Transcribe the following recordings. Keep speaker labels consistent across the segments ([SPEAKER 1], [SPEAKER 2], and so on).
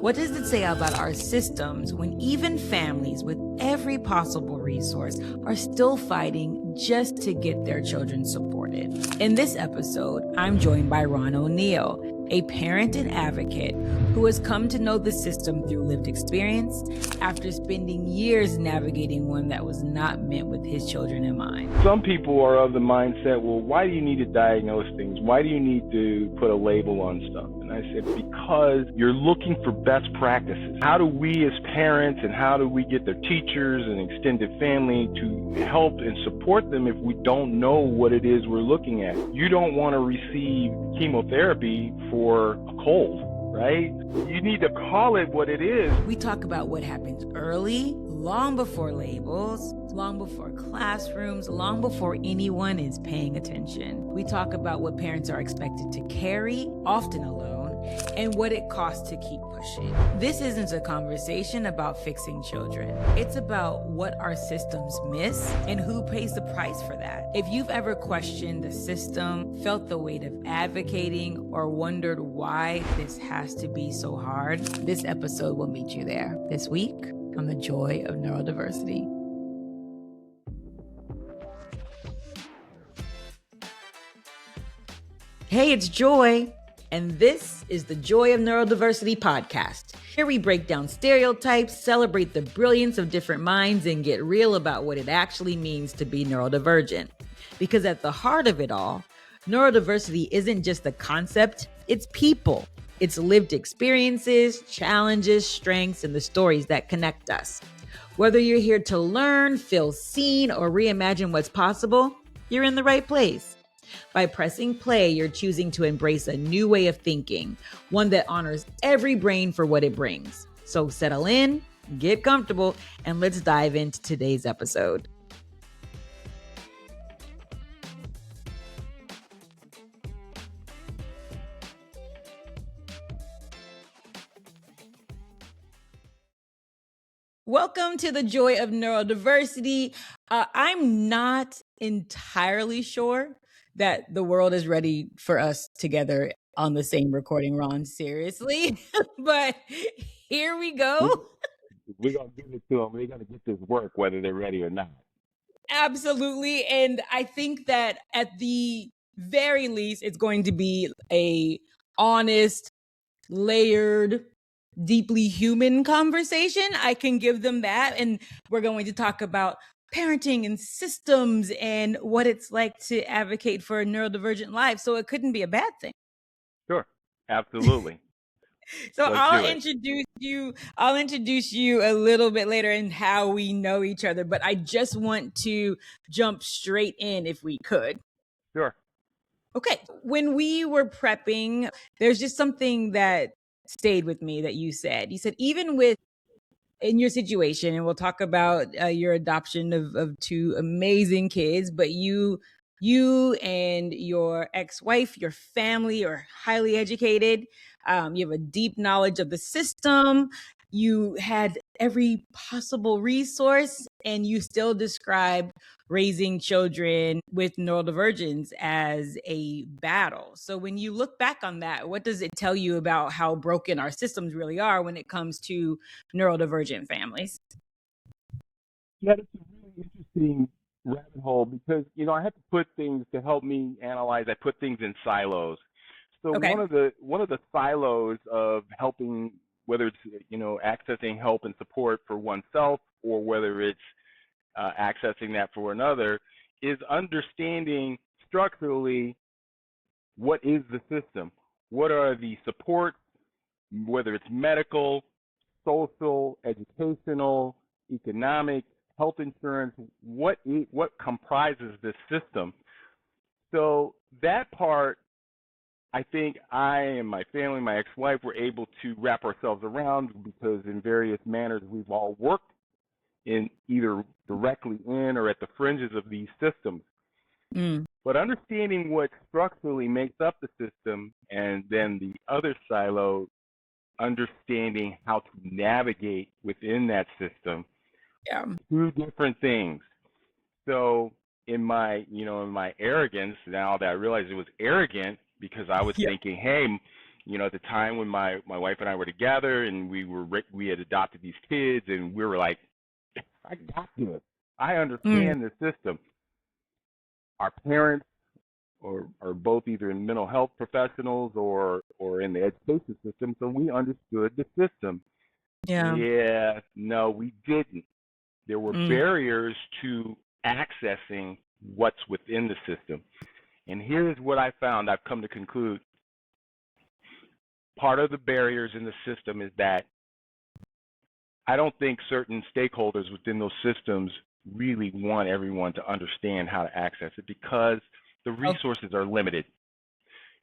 [SPEAKER 1] What does it say about our systems when even families with every possible resource are still fighting just to get their children supported? In this episode, I'm joined by Ronald O'Neal, a parent and advocate who has come to know the system through lived experience after spending years navigating one that was not meant with his children in mind.
[SPEAKER 2] Some people are of the mindset, well, why do you need to diagnose things? Why do you need to put a label on stuff? And I said, because you're looking for best practices. How do we as parents and how do we get their teachers and extended family to help and support them if we don't know what it is we're looking at? You don't want to receive chemotherapy for a cold, right? You need to call it what it is.
[SPEAKER 1] We talk about what happens early, long before labels, long before classrooms, long before anyone is paying attention. We talk about what parents are expected to carry, often alone, and what it costs to keep pushing. This isn't a conversation about fixing children. It's about what our systems miss and who pays the price for that. If you've ever questioned the system, felt the weight of advocating, or wondered why this has to be so hard, this episode will meet you there. This week on the Joy of Neurodiversity. Hey, it's Joy. And this is the Joy of Neurodiversity podcast. Here we break down stereotypes, celebrate the brilliance of different minds, and get real about what it actually means to be neurodivergent. Because at the heart of it all, neurodiversity isn't just a concept, it's people. It's lived experiences, challenges, strengths, and the stories that connect us. Whether you're here to learn, feel seen, or reimagine what's possible, you're in the right place. By pressing play, you're choosing to embrace a new way of thinking, one that honors every brain for what it brings. So settle in, get comfortable, and let's dive into today's episode. Welcome to the Joy of Neurodiversity. I'm not entirely sure that the world is ready for us together on the same recording, Ron, seriously. But here we go.
[SPEAKER 2] We're going to give it to them. We're going to get this work whether they're ready or not.
[SPEAKER 1] Absolutely. And I think that at the very least, it's going to be a honest, layered, deeply human conversation. I can give them that. And we're going to talk about parenting and systems and what it's like to advocate for a neurodivergent life. So it couldn't be a bad thing.
[SPEAKER 2] Sure. Absolutely.
[SPEAKER 1] So I'll introduce you a little bit later in how we know each other, but I just want to jump straight in if we could.
[SPEAKER 2] Sure.
[SPEAKER 1] Okay. When we were prepping, there's just something that stayed with me that you said. You said, even in your situation, and we'll talk about your adoption of two amazing kids, but you and your ex-wife, your family are highly educated. You have a deep knowledge of the system. You had every possible resource, and you still describe raising children with neurodivergence as a battle. So when you look back on that, what does it tell you about how broken our systems really are when it comes to neurodivergent families?
[SPEAKER 2] Yeah, that's a really interesting rabbit hole because, I have to put things to help me analyze. I put things in silos. So
[SPEAKER 1] Okay.
[SPEAKER 2] one of the silos of helping, whether it's, accessing help and support for oneself or whether it's accessing that for another, is understanding structurally what is the system, what are the supports, whether it's medical, social, educational, economic, health insurance, what comprises this system. So that part, I think I and my family, my ex-wife, were able to wrap ourselves around because in various manners we've all worked in either directly in or at the fringes of these systems. But understanding what structurally makes up the system, and then the other silo, understanding how to navigate within that system, two different things. So in my arrogance, now that I realize it was arrogant, because I was thinking, hey, at the time when my wife and I were together and we had adopted these kids, and we were like, I got this. I
[SPEAKER 1] Mm.
[SPEAKER 2] understand the system. Our parents are both either in mental health professionals or in the education system, so we understood the system.
[SPEAKER 1] Yeah.
[SPEAKER 2] Yeah, no, we didn't. There were
[SPEAKER 1] Mm.
[SPEAKER 2] barriers to accessing what's within the system. And here's what I found. I've come to conclude part of the barriers in the system is that I don't think certain stakeholders within those systems really want everyone to understand how to access it because the
[SPEAKER 1] Oh,
[SPEAKER 2] resources are limited.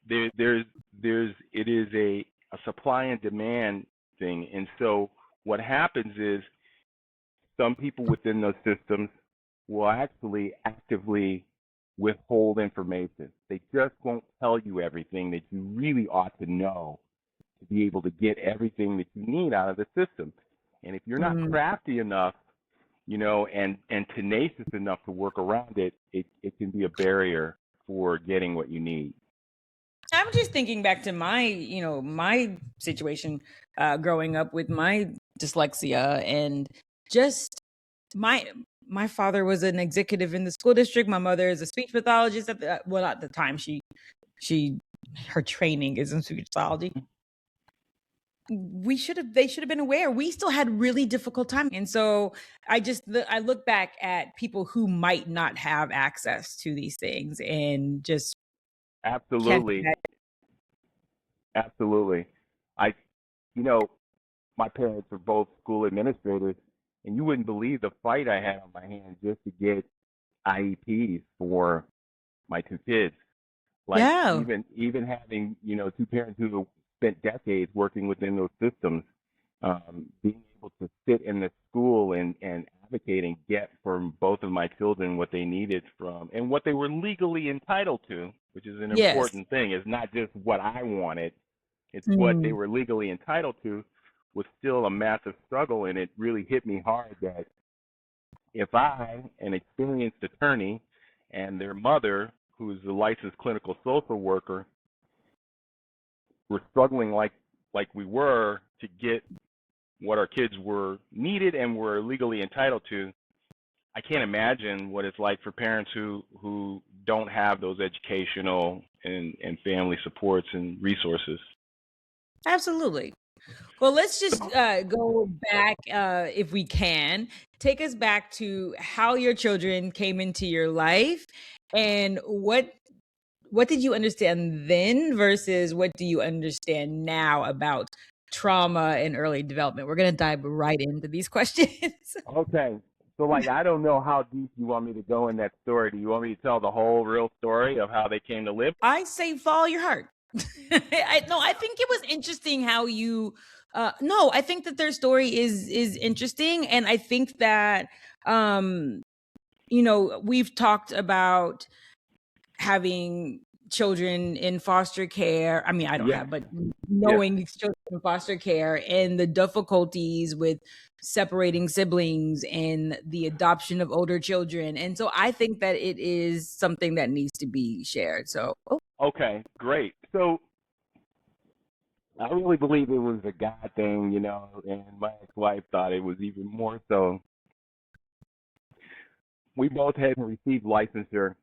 [SPEAKER 2] It is a supply and demand thing. And so what happens is some people within those systems will actually actively withhold information. They just won't tell you everything that you really ought to know to be able to get everything that you need out of the system. And if you're not
[SPEAKER 1] mm.
[SPEAKER 2] crafty enough, and tenacious enough to work around it, it can be a barrier for getting what you need.
[SPEAKER 1] I'm just thinking back to my situation growing up with my dyslexia, and just my father was an executive in the school district. My mother is a speech pathologist at the time she her training is in speech pathology. They should have been aware. We still had really difficult time. And so I look back at people who might not have access to these things and just can't.
[SPEAKER 2] Absolutely. Absolutely. I, you know, my parents were both school administrators, and you wouldn't believe the fight I had on my hands just to get IEPs for my two kids. Like
[SPEAKER 1] Yeah.
[SPEAKER 2] even having two parents who have spent decades working within those systems, being able to sit in the school and advocate and get from both of my children what they needed from and what they were legally entitled to, which is an
[SPEAKER 1] Yes.
[SPEAKER 2] important thing. It's not just what I wanted; it's what they
[SPEAKER 1] Mm.
[SPEAKER 2] were legally entitled to. Was still a massive struggle, and it really hit me hard that if I, an experienced attorney, and their mother, who is a licensed clinical social worker, were struggling like we were to get what our kids were needed and were legally entitled to, I can't imagine what it's like for parents who don't have those educational and family supports and resources.
[SPEAKER 1] Absolutely. Well, let's just go back, if we can. Take us back to how your children came into your life, and what did you understand then versus what do you understand now about trauma and early development? We're going to dive right into these questions.
[SPEAKER 2] Okay. So, I don't know how deep you want me to go in that story. Do you want me to tell the whole real story of how they came to live?
[SPEAKER 1] I say follow your heart. I think it was interesting how you no, I think that their story is interesting, and I think that um we've talked about having children in foster care. I mean, I don't
[SPEAKER 2] Yes.
[SPEAKER 1] have, but
[SPEAKER 2] Yes.
[SPEAKER 1] knowing these children in foster care and the difficulties with separating siblings and the adoption of older children. And so I think that it is something that needs to be shared. So,
[SPEAKER 2] Okay, great. So I really believe it was a God thing, and my ex-wife thought it was even more so. We both hadn't received licensure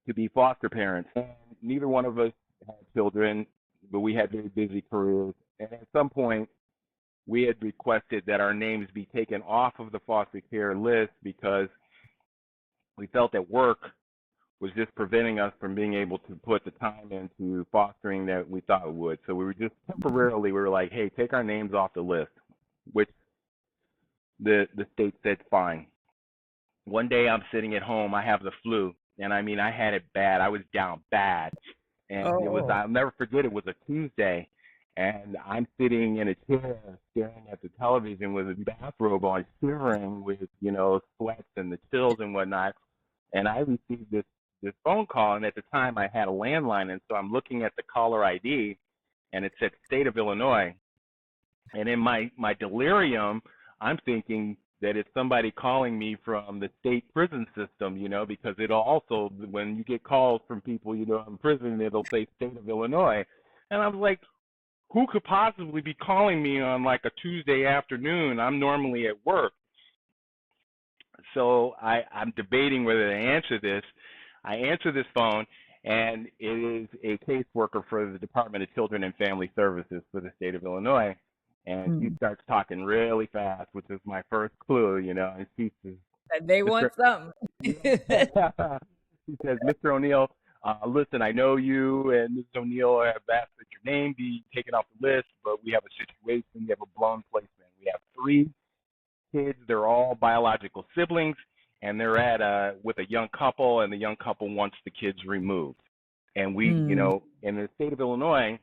[SPEAKER 2] to be foster parents, and neither one of us had children, but we had very busy careers. And at some point, we had requested that our names be taken off of the foster care list because we felt that work was just preventing us from being able to put the time into fostering that we thought we would. So we were just temporarily, we were like, hey, take our names off the list, which the state said fine. One day I'm sitting at home, I have the flu, and I mean, I had it bad. I was down bad. And
[SPEAKER 1] oh,
[SPEAKER 2] I'll never forget, it was a Tuesday, and I'm sitting in a chair staring at the television with a bathrobe on, shivering with, sweats and the chills and whatnot. And I received this phone call, and at the time I had a landline, and so I'm looking at the caller ID, and it said State of Illinois. And in my delirium, I'm thinking that it's somebody calling me from the state prison system, because it'll also, when you get calls from people, in prison, it'll say State of Illinois. And I was like, who could possibly be calling me on like a Tuesday afternoon? I'm normally at work. So I'm debating whether to answer this. I answer this phone, and it is a caseworker for the Department of Children and Family Services for the state of Illinois. And she starts talking really fast, which is my first clue, you know. And she says,
[SPEAKER 1] They want something.
[SPEAKER 2] she says, Mr. O'Neal, listen, I know you and Mr. O'Neal have asked that your name be taken off the list, but we have a situation. We have a blown placement. We have 3 kids. They're all biological siblings, and they're at with a young couple, and the young couple wants the kids removed. And we, you know, in the state of Illinois,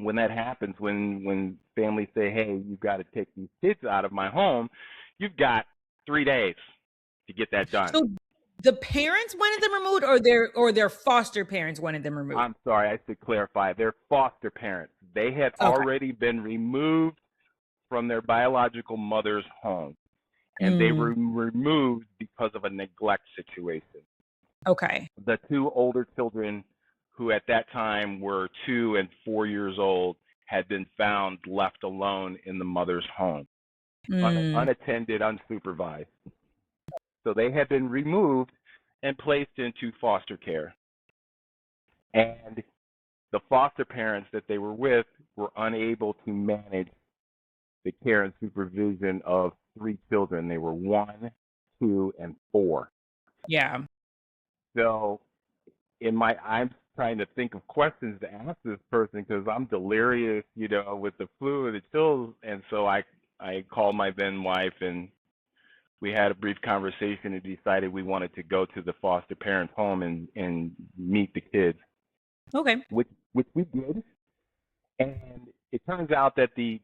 [SPEAKER 2] when that happens, when families say, hey, you've got to take these kids out of my home, you've got 3 days to get that done.
[SPEAKER 1] So the parents wanted them removed, or their foster parents wanted them removed?
[SPEAKER 2] I'm sorry, I should clarify. They're foster parents. They had already been removed from their biological mother's home, and they were removed because of a neglect situation.
[SPEAKER 1] Okay.
[SPEAKER 2] The 2 older children, who at that time were 2 and 4 years old, had been found left alone in the mother's home, unattended, unsupervised. So they had been removed and placed into foster care. And the foster parents that they were with were unable to manage the care and supervision of 3 children. They were 1, 2, and 4.
[SPEAKER 1] Yeah.
[SPEAKER 2] So I'm trying to think of questions to ask this person because I'm delirious, you know, with the flu and the chills. And so I called my then wife, and we had a brief conversation and decided we wanted to go to the foster parents' home and meet the kids.
[SPEAKER 1] Okay.
[SPEAKER 2] Which we did. And it turns out that the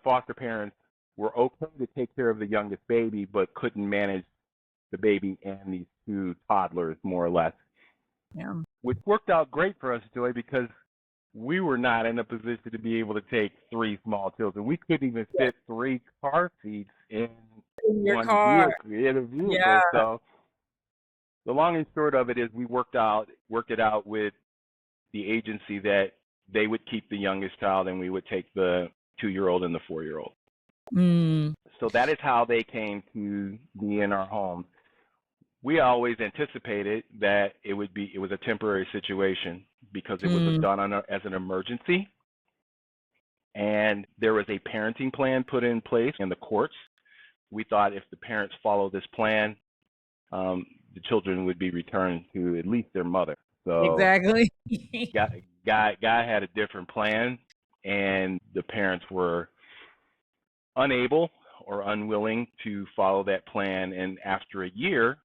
[SPEAKER 2] foster parents, were okay to take care of the youngest baby, but couldn't manage the baby and these 2 toddlers, more or less.
[SPEAKER 1] Yeah.
[SPEAKER 2] Which worked out great for us, Joy, because we were not in a position to be able to take 3 small children. We couldn't even fit 3 car seats in
[SPEAKER 1] your
[SPEAKER 2] one
[SPEAKER 1] car.
[SPEAKER 2] vehicle.
[SPEAKER 1] Yeah.
[SPEAKER 2] So the long and short of it is we worked it out with the agency that they would keep the youngest child and we would take the 2-year-old and the 4-year-old. So that is how they came to be in our home. We always anticipated that it was a temporary situation because it was done as an emergency. And there was a parenting plan put in place in the courts. We thought if the parents follow this plan, the children would be returned to at least their mother. So
[SPEAKER 1] exactly.
[SPEAKER 2] Guy had a different plan, and the parents were unable or unwilling to follow that plan. And after a year,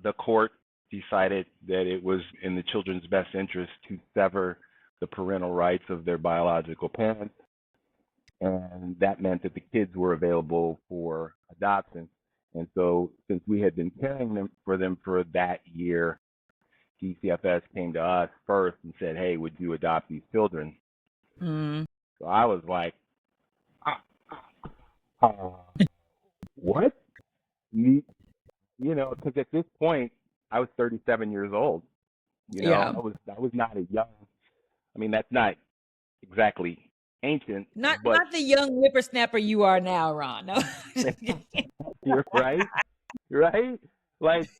[SPEAKER 2] the court decided that it was in the children's best interest to sever the parental rights of their biological parents. And that meant that the kids were available for adoption. And so since we had been caring for them for that year, DCFS came to us first and said, hey, would you adopt these children? So I was like, what? You know, because at this point, I was 37 years old. You know, I was not a young, I mean, that's not exactly ancient.
[SPEAKER 1] Not the young whippersnapper you are now, Ron. No.
[SPEAKER 2] You're right. Right? Like,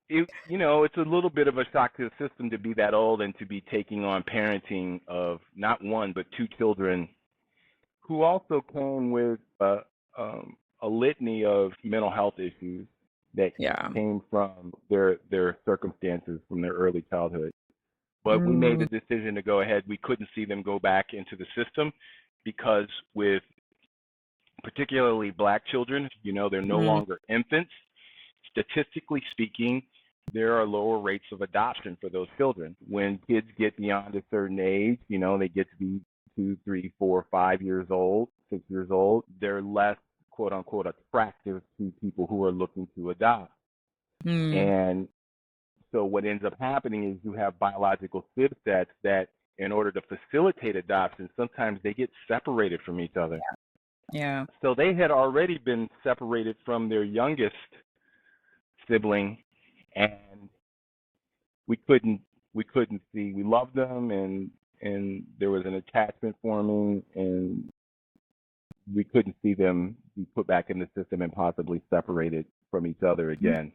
[SPEAKER 2] you know, it's a little bit of a shock to the system to be that old and to be taking on parenting of not 1, but 2 children who also came with a litany of mental health issues that came from their circumstances from their early childhood. But we made the decision to go ahead. We couldn't see them go back into the system because with particularly Black children, you know, they're no longer infants. Statistically speaking, there are lower rates of adoption for those children. When kids get beyond a certain age, you know, they get to be 2, 3, 4, 5 years old, 6 years old, they're less, quote unquote, attractive to people who are looking to adopt. And so what ends up happening is you have biological sib sets that in order to facilitate adoption, sometimes they get separated from each other.
[SPEAKER 1] Yeah.
[SPEAKER 2] So they had already been separated from their youngest sibling, and we couldn't we couldn't see. We loved them, and there was an attachment forming, and we couldn't see them be put back in the system and possibly separated from each other again.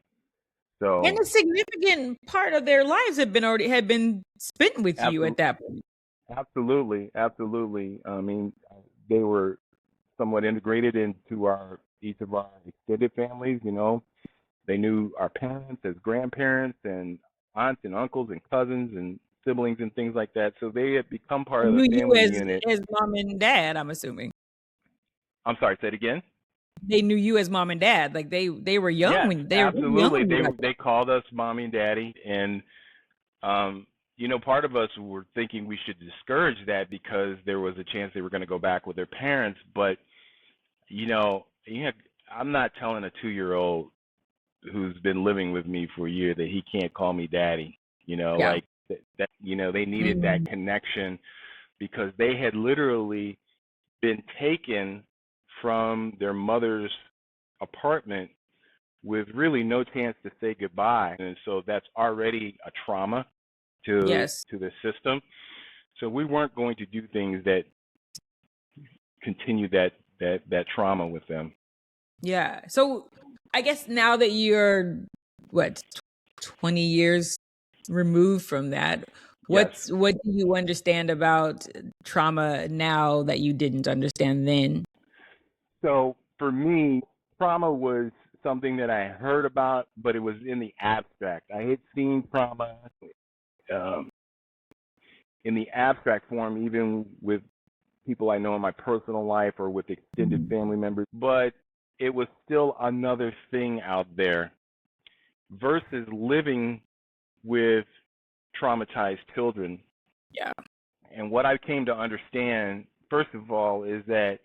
[SPEAKER 1] And
[SPEAKER 2] So
[SPEAKER 1] a significant part of their lives had been spent with you at
[SPEAKER 2] absolutely,
[SPEAKER 1] that point.
[SPEAKER 2] absolutely. I mean, they were somewhat integrated into each of our extended families. You know, they knew our parents as grandparents and aunts and uncles and cousins and siblings and things like that. So they had become part of the
[SPEAKER 1] Knew you
[SPEAKER 2] family unit.
[SPEAKER 1] as mom and dad, I'm assuming.
[SPEAKER 2] I'm sorry, say it again.
[SPEAKER 1] They knew you as mom and dad. Like they were young
[SPEAKER 2] Yes,
[SPEAKER 1] when they were really young
[SPEAKER 2] absolutely.
[SPEAKER 1] when you
[SPEAKER 2] They
[SPEAKER 1] got
[SPEAKER 2] they called us mommy and daddy, and part of us were thinking we should discourage that because there was a chance they were going to go back with their parents. But you know, you have, I'm not telling a 2-year-old who's been living with me for a year that he can't call me daddy.
[SPEAKER 1] Yeah.
[SPEAKER 2] Like that. They needed that
[SPEAKER 1] Mm.
[SPEAKER 2] connection because they had literally been taken from their mother's apartment with really no chance to say goodbye. And so that's already a trauma to
[SPEAKER 1] Yes.
[SPEAKER 2] the system. So we weren't going to do things that continue that trauma with them.
[SPEAKER 1] Yeah. So I guess now that you're 20 years removed from that,
[SPEAKER 2] Yes.
[SPEAKER 1] what do you understand about trauma now that you didn't understand then?
[SPEAKER 2] So for me, trauma was something that I heard about, but it was in the abstract. I had seen trauma um, in the abstract form, even with people I know in my personal life or with extended
[SPEAKER 1] Mhm.
[SPEAKER 2] family members, but it was still another thing out there versus living with traumatized children.
[SPEAKER 1] Yeah.
[SPEAKER 2] And what I came to understand, first of all, is that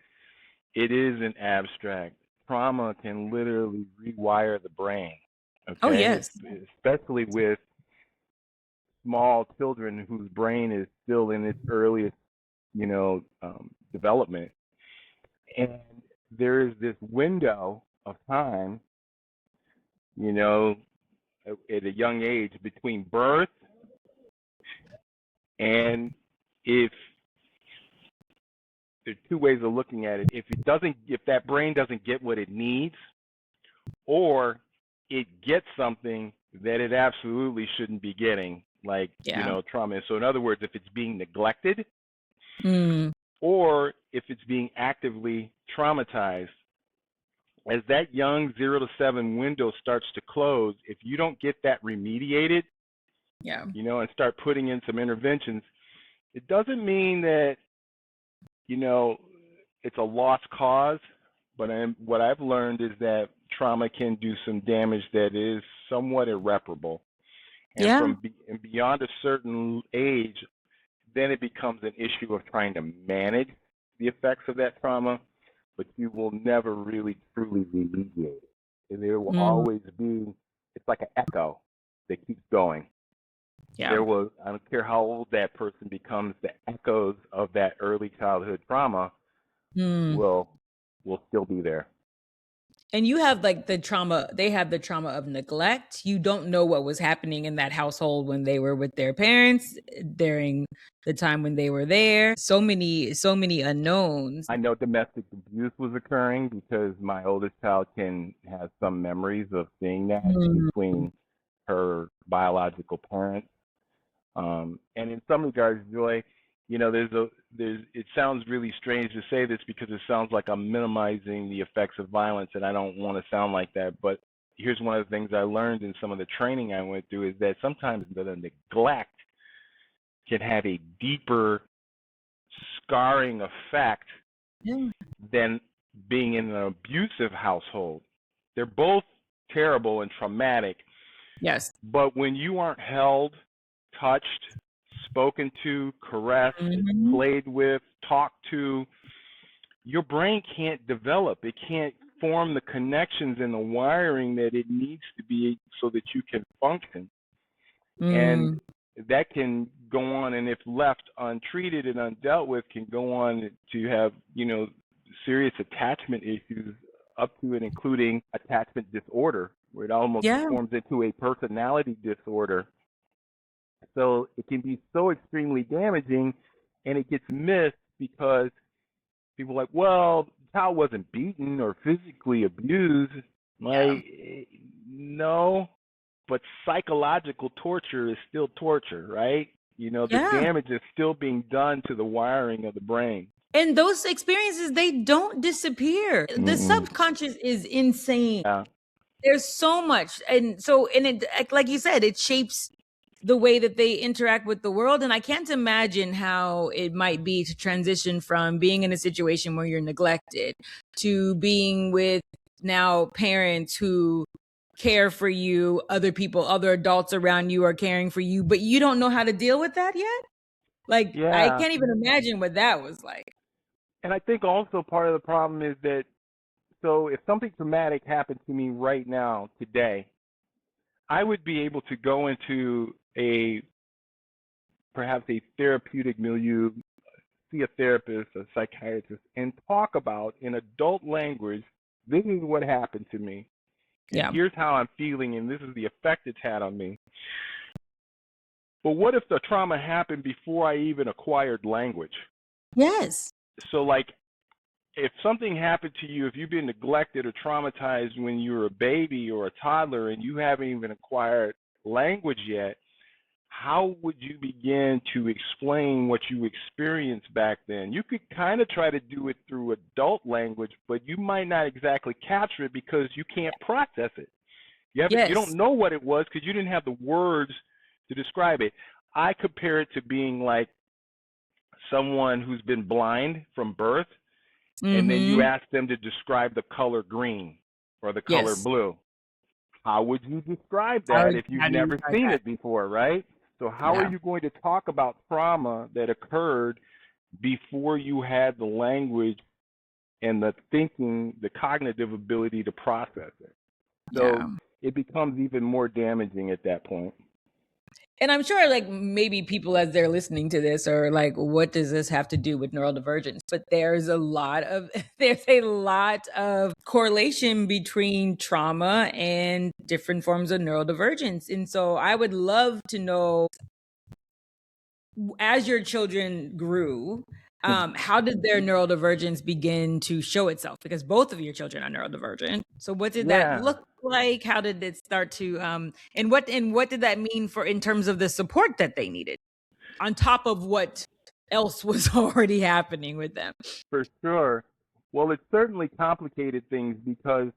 [SPEAKER 2] it is an abstract. Trauma can literally rewire the brain,
[SPEAKER 1] Oh,
[SPEAKER 2] okay?
[SPEAKER 1] yes.
[SPEAKER 2] Especially with small children whose brain is still in its earliest, development. And there is this window of time, you know, at a young age between birth and if there's two ways of looking at it. If that brain doesn't get what it needs, or it gets something that it absolutely shouldn't be getting, like,
[SPEAKER 1] Yeah.
[SPEAKER 2] trauma. So in other words, if it's being neglected
[SPEAKER 1] Mm.
[SPEAKER 2] or if it's being actively traumatized, as that young 0 to 7 window starts to close, if you don't get that remediated,
[SPEAKER 1] Yeah.
[SPEAKER 2] and start putting in some interventions, it doesn't mean that, it's a lost cause, but what I've learned is that trauma can do some damage that is somewhat irreparable. And
[SPEAKER 1] Yeah.
[SPEAKER 2] and beyond a certain age, then it becomes an issue of trying to manage the effects of that trauma, but you will never really truly remediate it. And there will
[SPEAKER 1] Mm.
[SPEAKER 2] always be, it's like an echo that keeps going.
[SPEAKER 1] Yeah.
[SPEAKER 2] I don't care how old that person becomes, the echoes of that early childhood trauma
[SPEAKER 1] Mm.
[SPEAKER 2] will still be there.
[SPEAKER 1] And you have like they have the trauma of neglect. You don't know what was happening in that household when they were with their parents during the time when they were there. So many unknowns.
[SPEAKER 2] I know domestic abuse was occurring because my oldest child has some memories of seeing that
[SPEAKER 1] Mm.
[SPEAKER 2] between her biological parents. And in some regards, Joy, it sounds really strange to say this because it sounds like I'm minimizing the effects of violence, and I don't want to sound like that. But here's one of the things I learned in some of the training I went through is that sometimes the neglect can have a deeper scarring effect
[SPEAKER 1] Yeah.
[SPEAKER 2] than being in an abusive household. They're both terrible and traumatic,
[SPEAKER 1] Yes.
[SPEAKER 2] but when you aren't held, touched, spoken to, caressed,
[SPEAKER 1] Mhm.
[SPEAKER 2] played with, talked to, your brain can't develop. It can't form the connections and the wiring that it needs to be so that you can function. And
[SPEAKER 1] Mm.
[SPEAKER 2] that can go on, and if left untreated and undealt with, can go on to have, serious attachment issues up to and including attachment disorder, where it almost
[SPEAKER 1] Yeah.
[SPEAKER 2] forms into a personality disorder So it can be so extremely damaging, and it gets missed because people are like, well, the child wasn't beaten or physically abused.
[SPEAKER 1] Yeah.
[SPEAKER 2] Like, no, but psychological torture is still torture, right? The
[SPEAKER 1] Yeah.
[SPEAKER 2] damage is still being done to the wiring of the brain.
[SPEAKER 1] And those experiences, they don't disappear. The
[SPEAKER 2] Mm-mm.
[SPEAKER 1] subconscious is insane.
[SPEAKER 2] Yeah,
[SPEAKER 1] There's so much. And it, like you said, it shapes the way that they interact with the world. And I can't imagine how it might be to transition from being in a situation where you're neglected to being with now parents who care for you, other people, other adults around you are caring for you, but you don't know how to deal with that yet. Like, I
[SPEAKER 2] yeah.
[SPEAKER 1] can't even imagine what that was like.
[SPEAKER 2] And I think also part of the problem is that, so if something traumatic happened to me right now, today, I would be able to go into perhaps a therapeutic milieu, see a therapist, a psychiatrist, and talk about in adult language, this is what happened to me, and
[SPEAKER 1] Yeah.
[SPEAKER 2] here's how I'm feeling, and this is the effect it's had on me. But what if the trauma happened before I even acquired language?
[SPEAKER 1] Yes.
[SPEAKER 2] So, like, if something happened to you, if you've been neglected or traumatized when you were a baby or a toddler and you haven't even acquired language yet, how would you begin to explain what you experienced back then? You could kind of try to do it through adult language, but you might not exactly capture it because you can't process it. You don't
[SPEAKER 1] Yes.
[SPEAKER 2] know what it was because you didn't have the words to describe it. I compare it to being like someone who's been blind from birth, and then you
[SPEAKER 1] Mm-hmm.
[SPEAKER 2] ask them to describe the color green or the color
[SPEAKER 1] Yes.
[SPEAKER 2] blue. How would you describe
[SPEAKER 1] How,
[SPEAKER 2] that if you've
[SPEAKER 1] how do you
[SPEAKER 2] never
[SPEAKER 1] start
[SPEAKER 2] seen
[SPEAKER 1] that?
[SPEAKER 2] it before, right? So how are
[SPEAKER 1] Yeah.
[SPEAKER 2] you going to talk about trauma that occurred before you had the language and the thinking, the cognitive ability to process it? So
[SPEAKER 1] Yeah.
[SPEAKER 2] it becomes even more damaging at that point.
[SPEAKER 1] And I'm sure, like, maybe people as they're listening to this are like, what does this have to do with neurodivergence? But there's a lot of correlation between trauma and different forms of neurodivergence. And so I would love to know, as your children grew, how did their neurodivergence begin to show itself? Because both of your children are neurodivergent. So what did that
[SPEAKER 2] Yeah,
[SPEAKER 1] look like? How did it start to and what did that mean for in terms of the support that they needed on top of what else was already happening with them?
[SPEAKER 2] for sure. Well, it certainly complicated things because,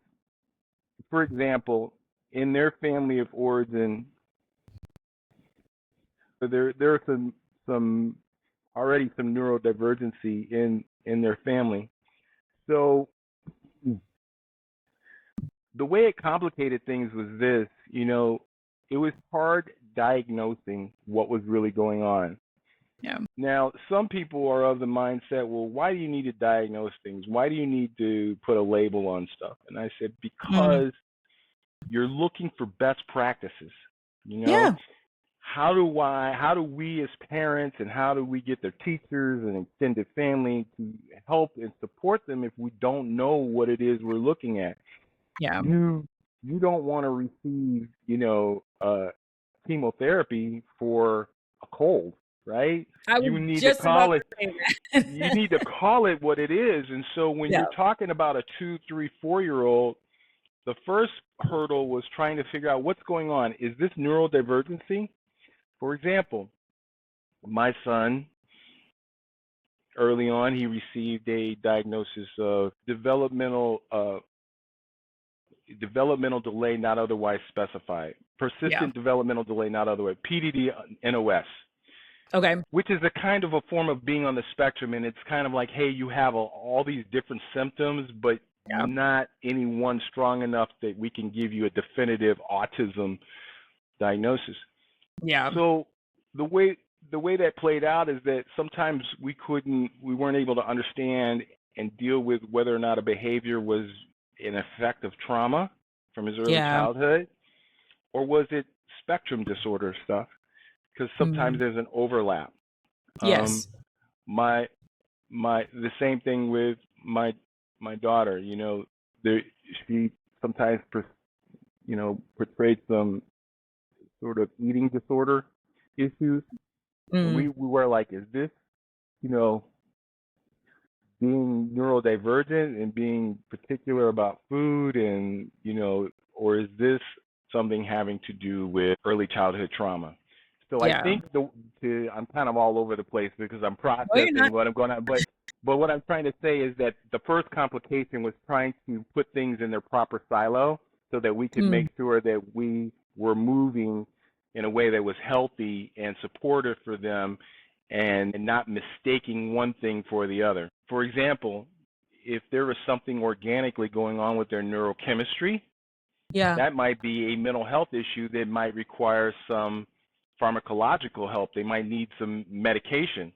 [SPEAKER 2] for example, in their family of origin, there are some already some neurodivergency in their family. So the way it complicated things was this, it was hard diagnosing what was really going on.
[SPEAKER 1] Yeah.
[SPEAKER 2] Now, some people are of the mindset, well, why do you need to diagnose things? Why do you need to put a label on stuff? And I said,
[SPEAKER 1] Mm.
[SPEAKER 2] because you're looking for best practices. You know,
[SPEAKER 1] Yeah.
[SPEAKER 2] how do we as parents and how do we get their teachers and extended family to help and support them if we don't know what it is we're looking at?
[SPEAKER 1] Yeah.
[SPEAKER 2] You don't want to receive, chemotherapy for a cold, right?
[SPEAKER 1] I was
[SPEAKER 2] You need to
[SPEAKER 1] just about
[SPEAKER 2] call
[SPEAKER 1] to
[SPEAKER 2] it
[SPEAKER 1] say
[SPEAKER 2] you
[SPEAKER 1] that.
[SPEAKER 2] need to call it what it is. And so when
[SPEAKER 1] Yeah.
[SPEAKER 2] you're talking about a 2, 3, 4-year old, the first hurdle was trying to figure out what's going on. Is this neurodivergency? For example, my son, early on, he received a diagnosis of developmental delay not otherwise specified,
[SPEAKER 1] Yeah.
[SPEAKER 2] persistent developmental delay not otherwise, PDD-NOS,
[SPEAKER 1] Okay.
[SPEAKER 2] which is a kind of a form of being on the spectrum. And it's kind of like, hey, you have all these different symptoms, but
[SPEAKER 1] Yeah.
[SPEAKER 2] not any one strong enough that we can give you a definitive autism diagnosis.
[SPEAKER 1] Yeah.
[SPEAKER 2] So the way that played out is that sometimes we weren't able to understand and deal with whether or not a behavior was an effect of trauma from his early
[SPEAKER 1] Yeah.
[SPEAKER 2] childhood, or was it spectrum disorder stuff? Because sometimes
[SPEAKER 1] Mm.
[SPEAKER 2] there's an overlap. Um,
[SPEAKER 1] Yes.
[SPEAKER 2] my the same thing with my daughter. She sometimes portrayed some sort of eating disorder. issues. And we were like, is this, you know, being neurodivergent and being particular about food and, you know, or is this something having to do with early childhood trauma? So I
[SPEAKER 1] Yeah.
[SPEAKER 2] think I'm kind of all over the place because I'm
[SPEAKER 1] No, you're
[SPEAKER 2] processing
[SPEAKER 1] not.
[SPEAKER 2] what I'm going on, but what I'm trying to say is that the first complication was trying to put things in their proper silo so that we could make sure that we were moving in a way that was healthy and supportive for them and not mistaking one thing for the other. For example, if there was something organically going on with their neurochemistry,
[SPEAKER 1] Yeah.
[SPEAKER 2] that might be a mental health issue that might require some pharmacological help. They might need some medication.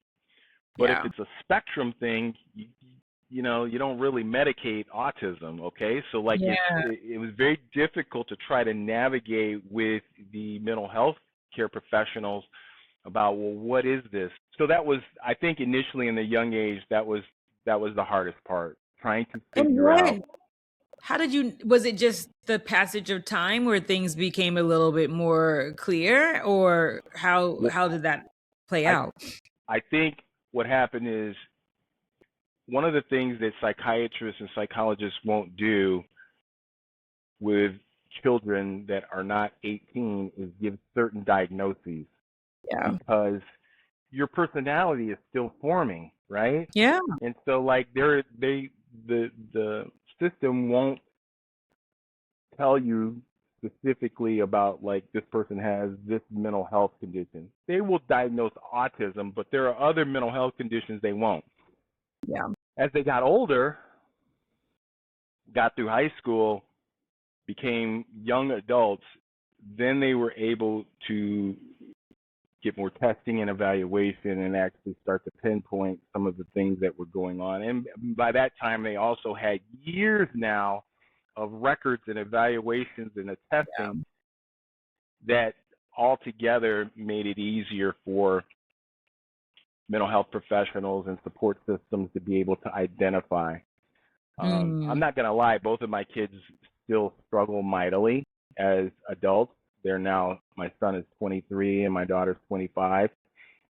[SPEAKER 2] But if
[SPEAKER 1] Yeah.
[SPEAKER 2] it's a spectrum thing, you know, you don't really medicate autism, okay? So like
[SPEAKER 1] Yeah.
[SPEAKER 2] it was very difficult to try to navigate with the mental health care professionals about, well, what is this? So that was, I think initially in the young age, that was the hardest part, trying to
[SPEAKER 1] And
[SPEAKER 2] figure out.
[SPEAKER 1] how did you, was it just the passage of time where things became a little bit more clear, or how did that play
[SPEAKER 2] I
[SPEAKER 1] out?
[SPEAKER 2] I think what happened is one of the things that psychiatrists and psychologists won't do with children that are not 18 is give certain diagnoses
[SPEAKER 1] Yeah.
[SPEAKER 2] because your personality is still forming, right?
[SPEAKER 1] Yeah.
[SPEAKER 2] And so like the system won't tell you specifically about like this person has this mental health condition. They will diagnose autism, but there are other mental health conditions they won't.
[SPEAKER 1] Yeah.
[SPEAKER 2] As they got older, got through high school, became young adults, then they were able to get more testing and evaluation and actually start to pinpoint some of the things that were going on. And by that time, they also had years now of records and evaluations and the testing that altogether made it easier for mental health professionals and support systems to be able to identify. I'm not going to lie, both of my kids still struggle mightily as adults. They're now, my son is 23 and my daughter's 25,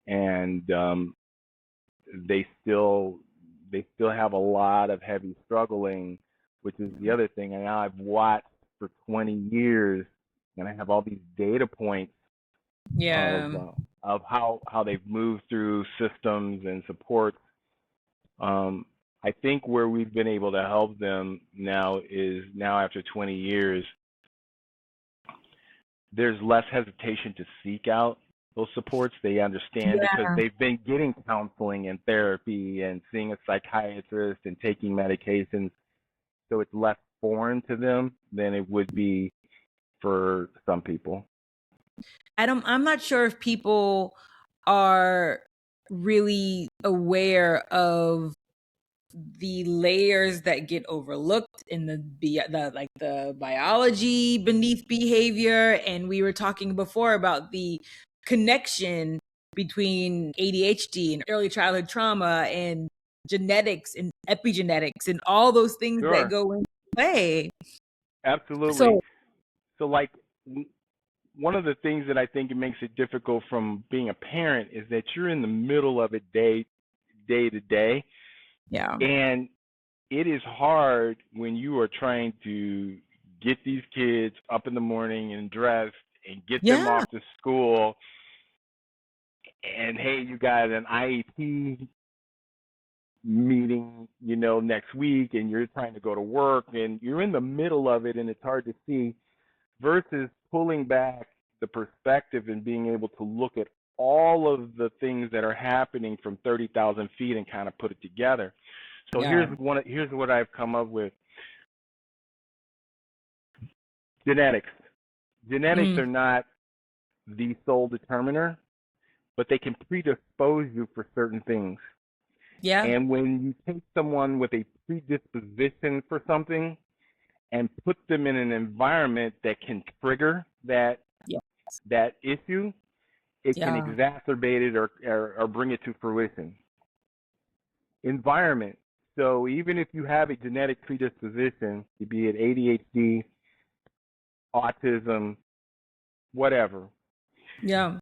[SPEAKER 2] and they still have a lot of heavy struggling, which is the other thing. And now I've watched for 20 years, and I have all these data points
[SPEAKER 1] Yeah.
[SPEAKER 2] of how they've moved through systems and supports. I think where we've been able to help them now is now after 20 years, there's less hesitation to seek out those supports. They understand because they've been getting counseling and therapy and seeing a psychiatrist and taking medications. So it's less foreign to them than it would be for some people.
[SPEAKER 1] I'm not sure if people are really aware of the layers that get overlooked in the biology beneath behavior. And we were talking before about the connection between ADHD and early childhood trauma and genetics and epigenetics and all those things that
[SPEAKER 2] Sure.
[SPEAKER 1] go into play.
[SPEAKER 2] Absolutely. So like one of the things that I think it makes it difficult from being a parent is that you're in the middle of it day to day.
[SPEAKER 1] Yeah.
[SPEAKER 2] And it is hard when you are trying to get these kids up in the morning and dressed and get them off to school. And hey, you got an IEP meeting, you know, next week, and you're trying to go to work, and you're in the middle of it, and it's hard to see, versus pulling back the perspective and being able to look at all of the things that are happening from 30,000 feet and kind of put it together. So here's what I've come up with. Genetics. Genetics are not the sole determiner, but they can predispose you for certain things.
[SPEAKER 1] Yeah.
[SPEAKER 2] And when you take someone with a predisposition for something and put them in an environment that can trigger that issue, it can exacerbate it or bring it to fruition. Environment. So even if you have a genetic predisposition, be it ADHD, autism, whatever.
[SPEAKER 1] Yeah.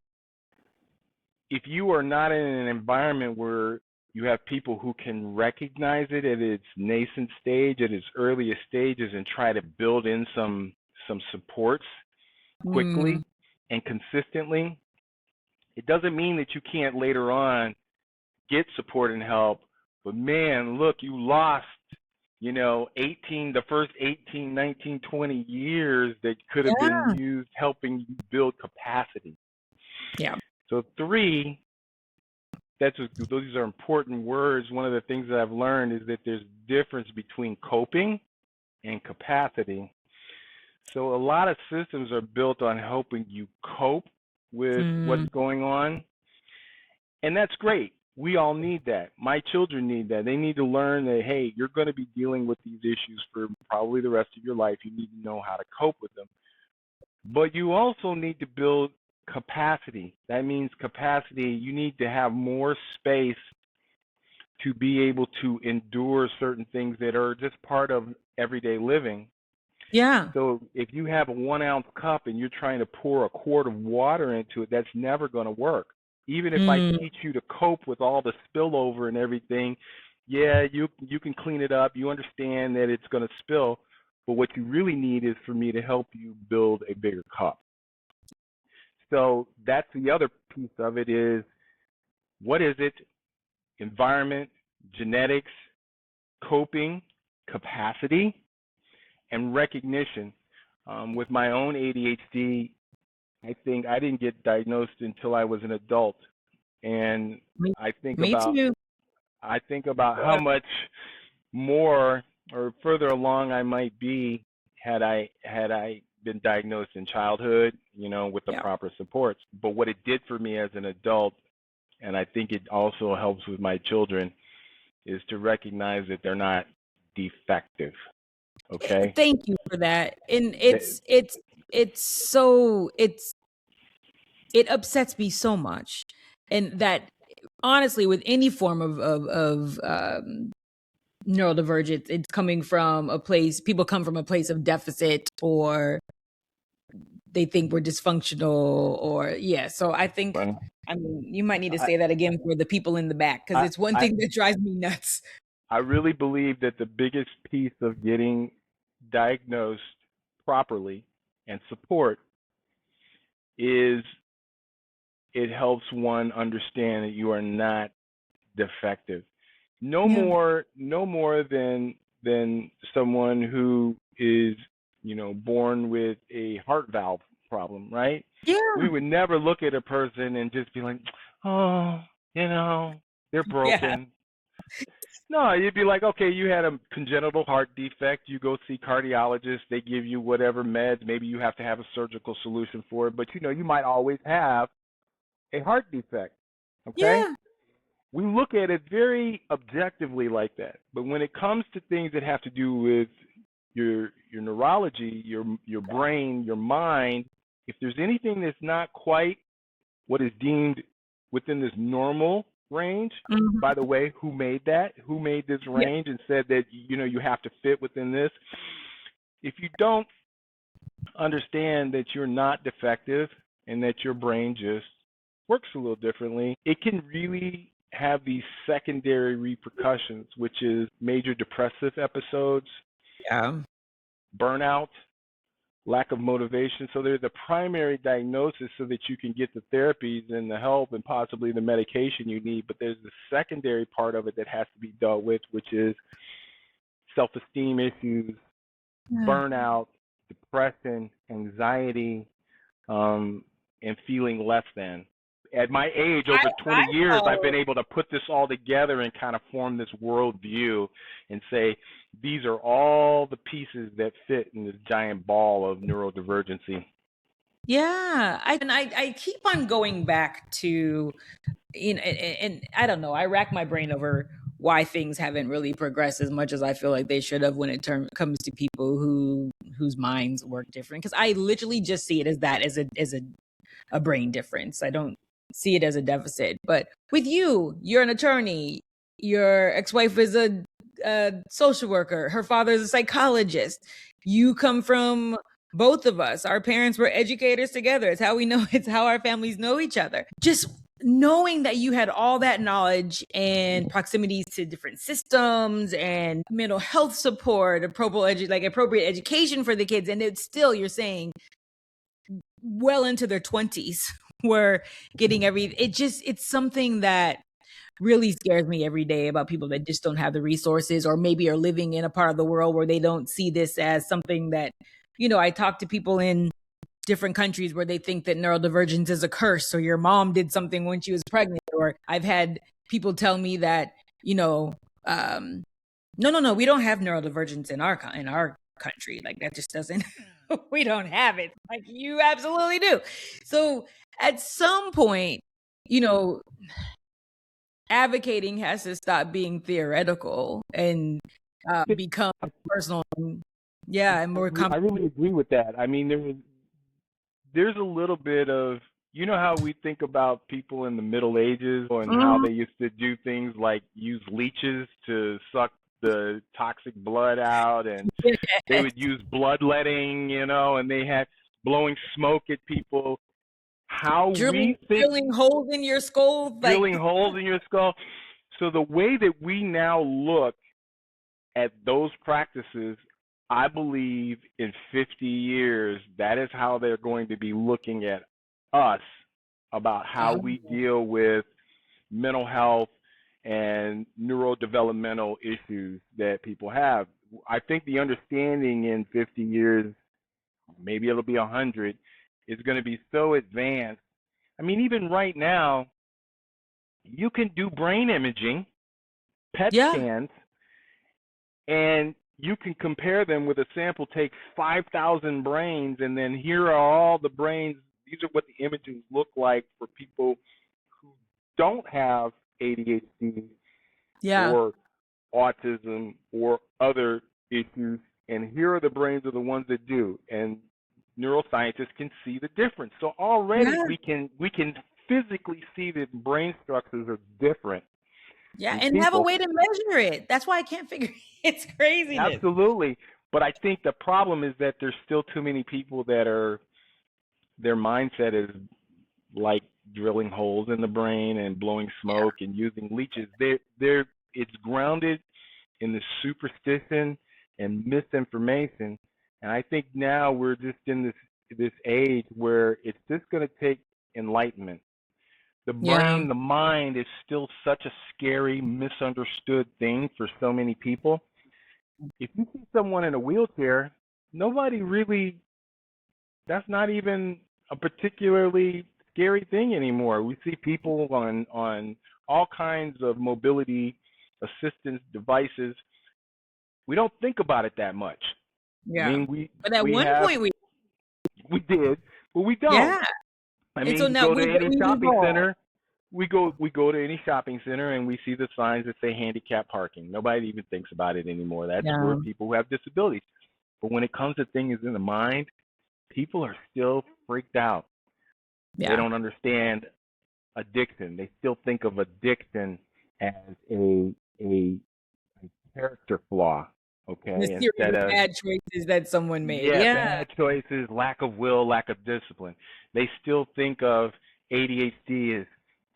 [SPEAKER 2] if you are not in an environment where you have people who can recognize it at its nascent stage, at its earliest stages, and try to build in some supports quickly and consistently, it doesn't mean that you can't later on get support and help. But man, look, you lost, the first 18, 19, 20 years that could have been used helping you build capacity.
[SPEAKER 1] Yeah.
[SPEAKER 2] So 3, those are important words. One of the things that I've learned is that there's a difference between coping and capacity. So a lot of systems are built on helping you cope with what's going on. And that's great. We all need that. My children need that. They need to learn that, hey, you're going to be dealing with these issues for probably the rest of your life. You need to know how to cope with them. But you also need to build capacity. That means capacity. You need to have more space to be able to endure certain things that are just part of everyday living.
[SPEAKER 1] Yeah.
[SPEAKER 2] So if you have a 1-ounce cup and you're trying to pour a quart of water into it, that's never going to work. Even if I teach you to cope with all the spillover and everything, yeah, you can clean it up. You understand that it's going to spill. But what you really need is for me to help you build a bigger cup. So that's the other piece of it is, what is it? Environment, genetics, coping, capacity, and recognition. With my own ADHD, I think I didn't get diagnosed until I was an adult. And I think about how much more or further along I might be had I been diagnosed in childhood, with the proper supports. But what it did for me as an adult, and I think it also helps with my children, is to recognize that they're not defective. Okay.
[SPEAKER 1] Thank you for that. And it upsets me so much. And that honestly, with any form of neurodivergence, it's coming from people come from a place of deficit, or they think we're dysfunctional, or so I think, you might need to say that again for the people in the back, because it's one thing that drives me nuts.
[SPEAKER 2] I really believe that the biggest piece of getting diagnosed properly and support is it helps one understand that you are not defective. No more than someone who is, born with a heart valve problem, right?
[SPEAKER 1] Yeah.
[SPEAKER 2] We would never look at a person and just be like, oh, they're broken. Yeah. No, you'd be like, okay, you had a congenital heart defect. You go see cardiologists. They give you whatever meds. Maybe you have to have a surgical solution for it. But, you might always have a heart defect. Okay?
[SPEAKER 1] Yeah.
[SPEAKER 2] We look at it very objectively like that. But when it comes to things that have to do with your neurology, your brain, your mind, if there's anything that's not quite what is deemed within this normal range, by the way, who made that? Who made this range and said that, you have to fit within this? If you don't understand that you're not defective and that your brain just works a little differently, it can really have these secondary repercussions, which is major depressive episodes, burnout, lack of motivation. So they're the primary diagnosis so that you can get the therapies and the help and possibly the medication you need. But there's the secondary part of it that has to be dealt with, which is self-esteem issues, burnout, depression, anxiety, and feeling less than. At my age, over 20 years, I've been able to put this all together and kind of form this worldview and say, these are all the pieces that fit in this giant ball of neurodivergency.
[SPEAKER 1] Yeah. I keep on going back to, and I don't know, I rack my brain over why things haven't really progressed as much as I feel like they should have when it comes to people whose minds work different. Because I literally just see it as a brain difference. I don't see it as a deficit. But with you're an attorney. Your ex-wife is a social worker. Her father is a psychologist. You come from, both of us, our parents were educators together. It's how we know, it's how our families know each other. Just knowing that you had all that knowledge and proximities to different systems and mental health support, appropriate education for the kids, and it's still, you're saying, well into their 20s, were getting it's something that really scares me every day about people that just don't have the resources, or maybe are living in a part of the world where they don't see this as something that, I talk to people in different countries where they think that neurodivergence is a curse, or your mom did something when she was pregnant. Or I've had people tell me that, no, we don't have neurodivergence in our country. Like, that just doesn't, we don't have it. Like, you absolutely do. So at some point, advocating has to stop being theoretical and become personal. And more.
[SPEAKER 2] I really agree with that. I mean, there's a little bit of, how we think about people in the Middle Ages and how they used to do things like use leeches to suck the toxic blood out, and they would use bloodletting, and they had blowing smoke at people.
[SPEAKER 1] Drilling holes in your skull.
[SPEAKER 2] Drilling holes in your skull. So the way that we now look at those practices, I believe in 50 years, that is how they're going to be looking at us, about how we deal with mental health and neurodevelopmental issues that people have. I think the understanding in 50 years, maybe it'll be 100, is going to be so advanced. I mean, even right now, you can do brain imaging, PET scans, and you can compare them with a sample, take 5,000 brains, and then here are all the brains. These are what the images look like for people who don't have ADHD or autism or other issues, and here are the brains of the ones that do. And neuroscientists can see the difference. So already we can physically see that brain structures are different.
[SPEAKER 1] Yeah, and have a way to measure it. That's why I can't figure it. It's crazy.
[SPEAKER 2] Absolutely. But I think the problem is that there's still too many people that their mindset is like drilling holes in the brain and blowing smoke and using leeches. It's grounded in the superstition and misinformation. And I think now we're just in this age where it's just going to take enlightenment. The brain, the mind is still such a scary, misunderstood thing for so many people. If you see someone in a wheelchair, that's not even a particularly scary thing anymore. We see people on all kinds of mobility assistance devices. We don't think about it that much.
[SPEAKER 1] Yeah. I mean, but at one point we
[SPEAKER 2] did, but we don't.
[SPEAKER 1] Yeah.
[SPEAKER 2] I mean, so now go to any shopping center. We go to any shopping center and we see the signs that say handicap parking. Nobody even thinks about it anymore. That's for people who have disabilities. But when it comes to things in the mind, people are still freaked out. Yeah. They don't understand addiction. They still think of addiction as a character flaw. Okay.
[SPEAKER 1] Instead of bad choices that someone made.
[SPEAKER 2] Bad choices, lack of will, lack of discipline. They still think of ADHD as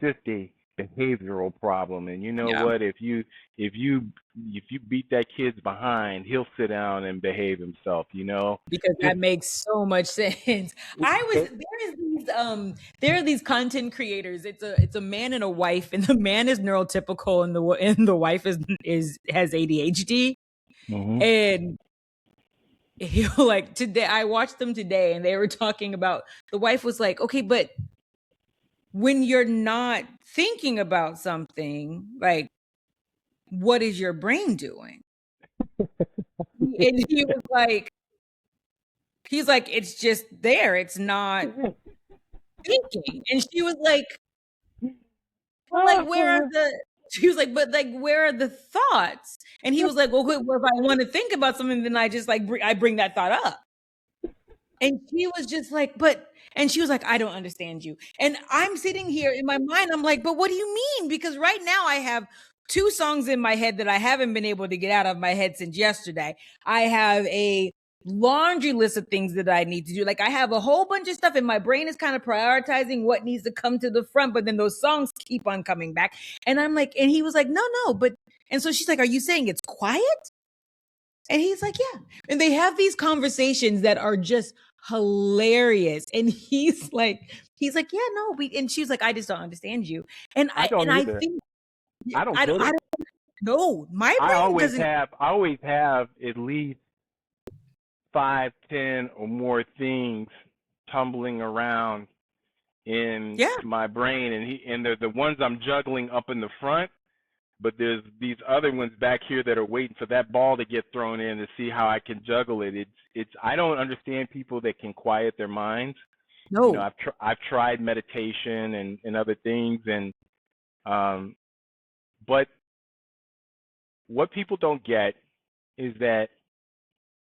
[SPEAKER 2] just a behavioral problem. And you know what? If you beat that kid's behind, he'll sit down and behave himself,
[SPEAKER 1] Because that makes so much sense. There are these content creators. It's a man and a wife, and the man is neurotypical and the wife has ADHD. Mm-hmm. And like today, I watched them today, and they were talking about, the wife was like, okay, but when you're not thinking about something, like, what is your brain doing? And he's like, it's just there. It's not thinking. And she was like, she was like, but like, where are the thoughts? And he was like, well, if I want to think about something, then I just I bring that thought up. And she was just like, and she was like, I don't understand you. And I'm sitting here in my mind, I'm like, but what do you mean? Because right now I have 2 songs in my head that I haven't been able to get out of my head since yesterday. I have a laundry list of things that I need to do. Like I have a whole bunch of stuff and my brain is kind of prioritizing what needs to come to the front, but then those songs keep on coming back. And I'm like, and he was like, no, but, and so she's like, are you saying it's quiet? And he's like, yeah. And they have these conversations that are just hilarious. And he's like, yeah, no, and she's like, I just don't understand you. And
[SPEAKER 2] I don't
[SPEAKER 1] I
[SPEAKER 2] either.
[SPEAKER 1] think
[SPEAKER 2] I don't get it.
[SPEAKER 1] no, my
[SPEAKER 2] I
[SPEAKER 1] brain
[SPEAKER 2] always
[SPEAKER 1] doesn't.
[SPEAKER 2] have at least 5, 10 or more things tumbling around in my brain, and they're the ones I'm juggling up in the front, but there's these other ones back here that are waiting for that ball to get thrown in to see how I can juggle it. It's I don't understand people that can quiet their minds.
[SPEAKER 1] No.
[SPEAKER 2] You know, I've tried meditation and other things, and but what people don't get is that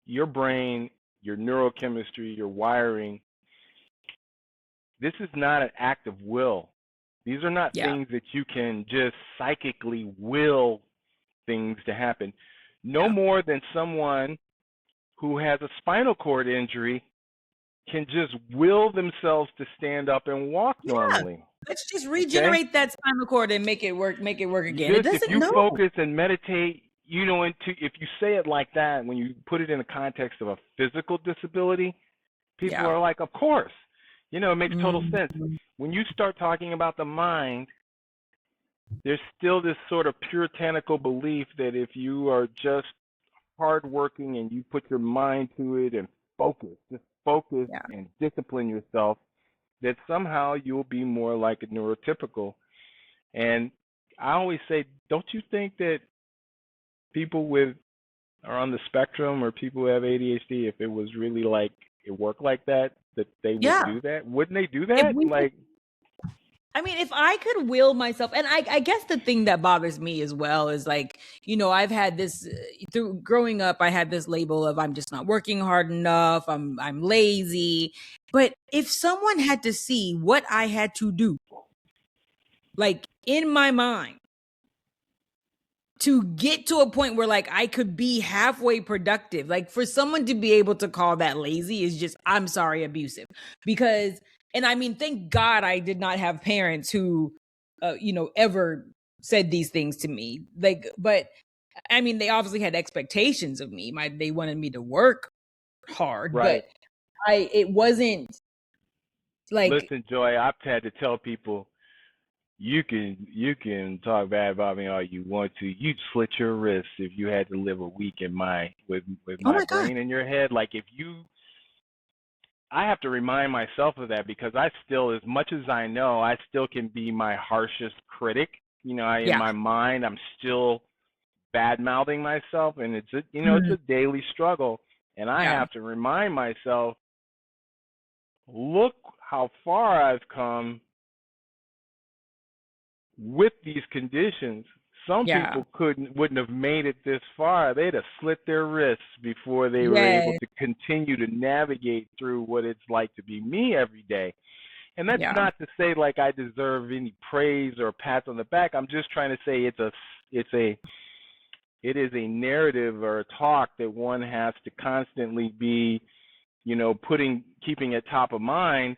[SPEAKER 2] your brain, your neurochemistry, your wiring, this is not an act of will. These are not things that you can just psychically will things to happen. No more than someone who has a spinal cord injury can just will themselves to stand up and walk normally.
[SPEAKER 1] Let's just regenerate that spinal cord and make it work again.
[SPEAKER 2] Just, if you focus and meditate, you know, if you say it like that, when you put it in the context of a physical disability, people are like, of course. You know, it makes total sense. When you start talking about the mind, there's still this sort of puritanical belief that if you are just hardworking and you put your mind to it and just focus and discipline yourself, that somehow you'll be more like a neurotypical. And I always say, don't you think that people are on the spectrum, or people who have ADHD, if it was really like it worked like that they would do that? Wouldn't they do that?
[SPEAKER 1] I mean, if I could will myself, and I guess the thing that bothers me as well is, like, you know, I've had this through growing up, I had this label of I'm just not working hard enough, I'm lazy. But if someone had to see what I had to do, like in my mind, to get to a point where like I could be halfway productive, like for someone to be able to call that lazy is just, I'm sorry, abusive. Because, and I mean, thank God I did not have parents who, you know, ever said these things to me. Like, but I mean, they obviously had expectations of me. They wanted me to work hard, but it wasn't like.
[SPEAKER 2] Listen, Joy, I've had to tell people, you can talk bad about me all you want to. You'd slit your wrists if you had to live a week in with my brain in your head. Like, I have to remind myself of that, because I still, as much as I know, I still can be my harshest critic. You know, in my mind, I'm still bad-mouthing myself, and it's a daily struggle. And I have to remind myself, look how far I've come with these conditions. Some people wouldn't have made it this far. They'd have slit their wrists before they were able to continue to navigate through what it's like to be me every day. And that's not to say like I deserve any praise or pats on the back. I'm just trying to say it is a narrative or a talk that one has to constantly be, you know, keeping it top of mind,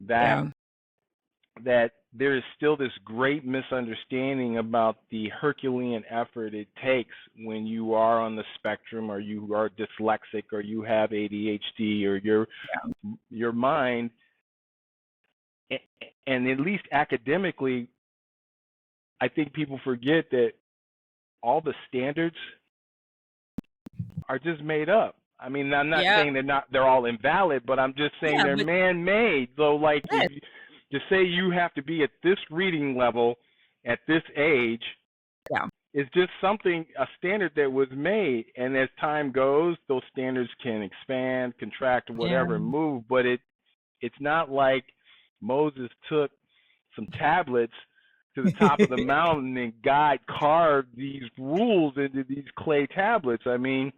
[SPEAKER 2] that there is still this great misunderstanding about the Herculean effort it takes when you are on the spectrum, or you are dyslexic, or you have ADHD, or your mind, and at least academically, I think people forget that all the standards are just made up. I mean, I'm not saying they're all invalid, but I'm just saying they're man-made. So, like, to say you have to be at this reading level at this age is just a standard that was made. And as time goes, those standards can expand, contract, or whatever, move. But it's not like Moses took some tablets to the top of the mountain and God carved these rules into these clay tablets. I mean,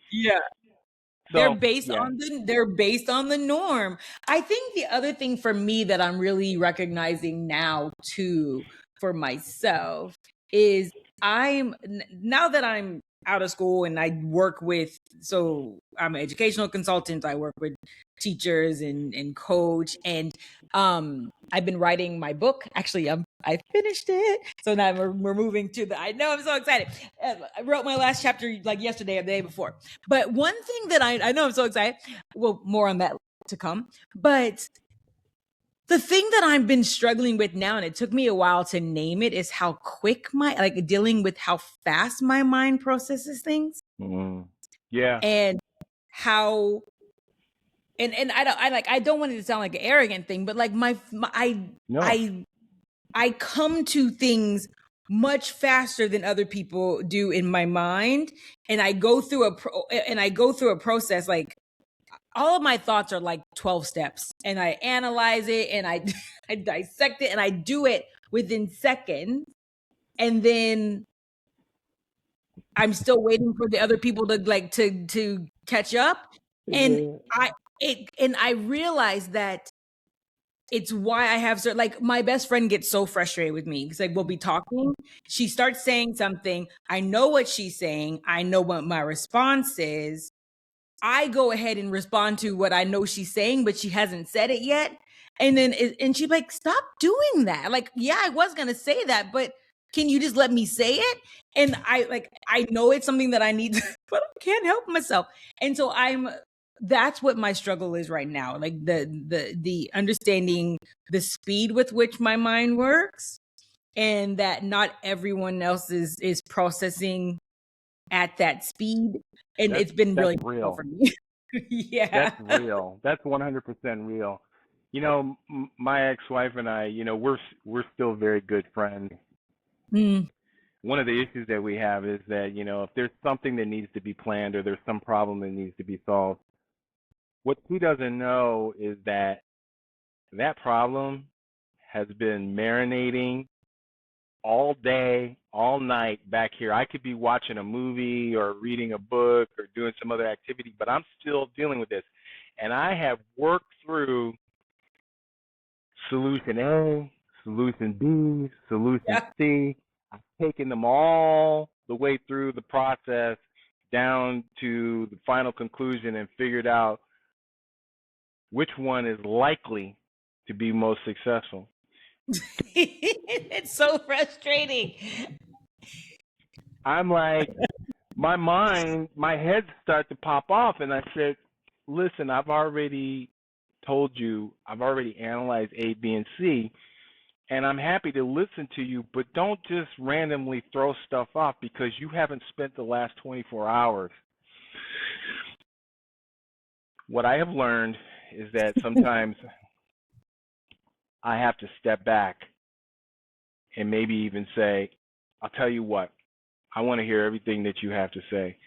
[SPEAKER 2] so,
[SPEAKER 1] they're based on the norm. I think the other thing for me that I'm really recognizing now too for myself is now that I'm out of school and I work with, so I'm an educational consultant. I work with teachers and coach. And I've been writing my book. Actually, I finished it. So now we're moving to I know, I'm so excited. I wrote my last chapter like yesterday or the day before. But one thing that I know I'm so excited, well, more on that to come. But the thing that I've been struggling with now, and it took me a while to name it, is how quick dealing with how fast my mind processes things.
[SPEAKER 2] Yeah.
[SPEAKER 1] And how, and I don't want it to sound like an arrogant thing, but like I come to things much faster than other people do in my mind. And I go through a process, like all of my thoughts are like 12 steps, and I analyze it and I dissect it and I do it within seconds. And then I'm still waiting for the other people to catch up. And I realize that it's why I have certain, like my best friend gets so frustrated with me because like we'll be talking, she starts saying something, I know what she's saying, I know what my response is, I go ahead and respond to what I know she's saying, but she hasn't said it yet. And then and she's like, stop doing that. Like, yeah, I was gonna say that, but can you just let me say it? And I know it's something that I need, but I can't help myself. And so that's what my struggle is right now. Like the understanding the speed with which my mind works, and that not everyone else is processing at that speed. And it's been really
[SPEAKER 2] real
[SPEAKER 1] for me. Yeah.
[SPEAKER 2] That's real. That's 100% real. You know, my ex-wife and I, you know, we're still very good friends. One of the issues that we have is that, you know, if there's something that needs to be planned or there's some problem that needs to be solved, what she doesn't know is that that problem has been marinating all day, all night back here. I could be watching a movie or reading a book or doing some other activity, but I'm still dealing with this. And I have worked through solution A, solution B, solution C. I've taken them all the way through the process down to the final conclusion and figured out which one is likely to be most successful.
[SPEAKER 1] It's so frustrating.
[SPEAKER 2] I'm like, my head starts to pop off, and I said, listen, I've already told you, I've already analyzed A, B, and C, and I'm happy to listen to you, but don't just randomly throw stuff off because you haven't spent the last 24 hours. What I have learned is that sometimes I have to step back and maybe even say, I'll tell you what, I want to hear everything that you have to say.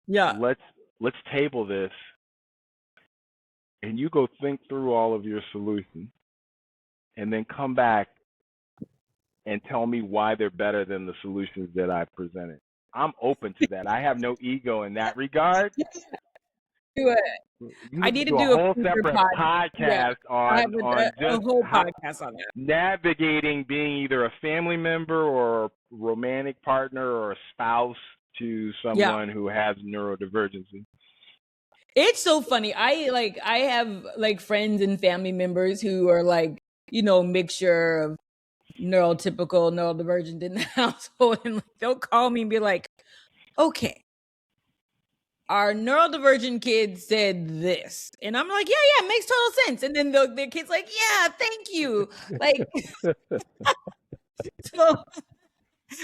[SPEAKER 1] Yeah.
[SPEAKER 2] Let's table this, and you go think through all of your solutions, and then come back and tell me why they're better than the solutions that I've presented. I'm open to that. I have no ego in that regard.
[SPEAKER 1] Do it. I need to do
[SPEAKER 2] a whole separate podcast on
[SPEAKER 1] a whole podcast on that.
[SPEAKER 2] Navigating being either a family member or a romantic partner or a spouse to someone who has neurodivergency.
[SPEAKER 1] It's so funny. I have like friends and family members who are like, you know, mixture of neurotypical, neurodivergent in the household, and like, they'll call me and be like, okay, our neurodivergent kid said this. And I'm like, yeah, it makes total sense. And then the kid's like, yeah, thank you. Like, so,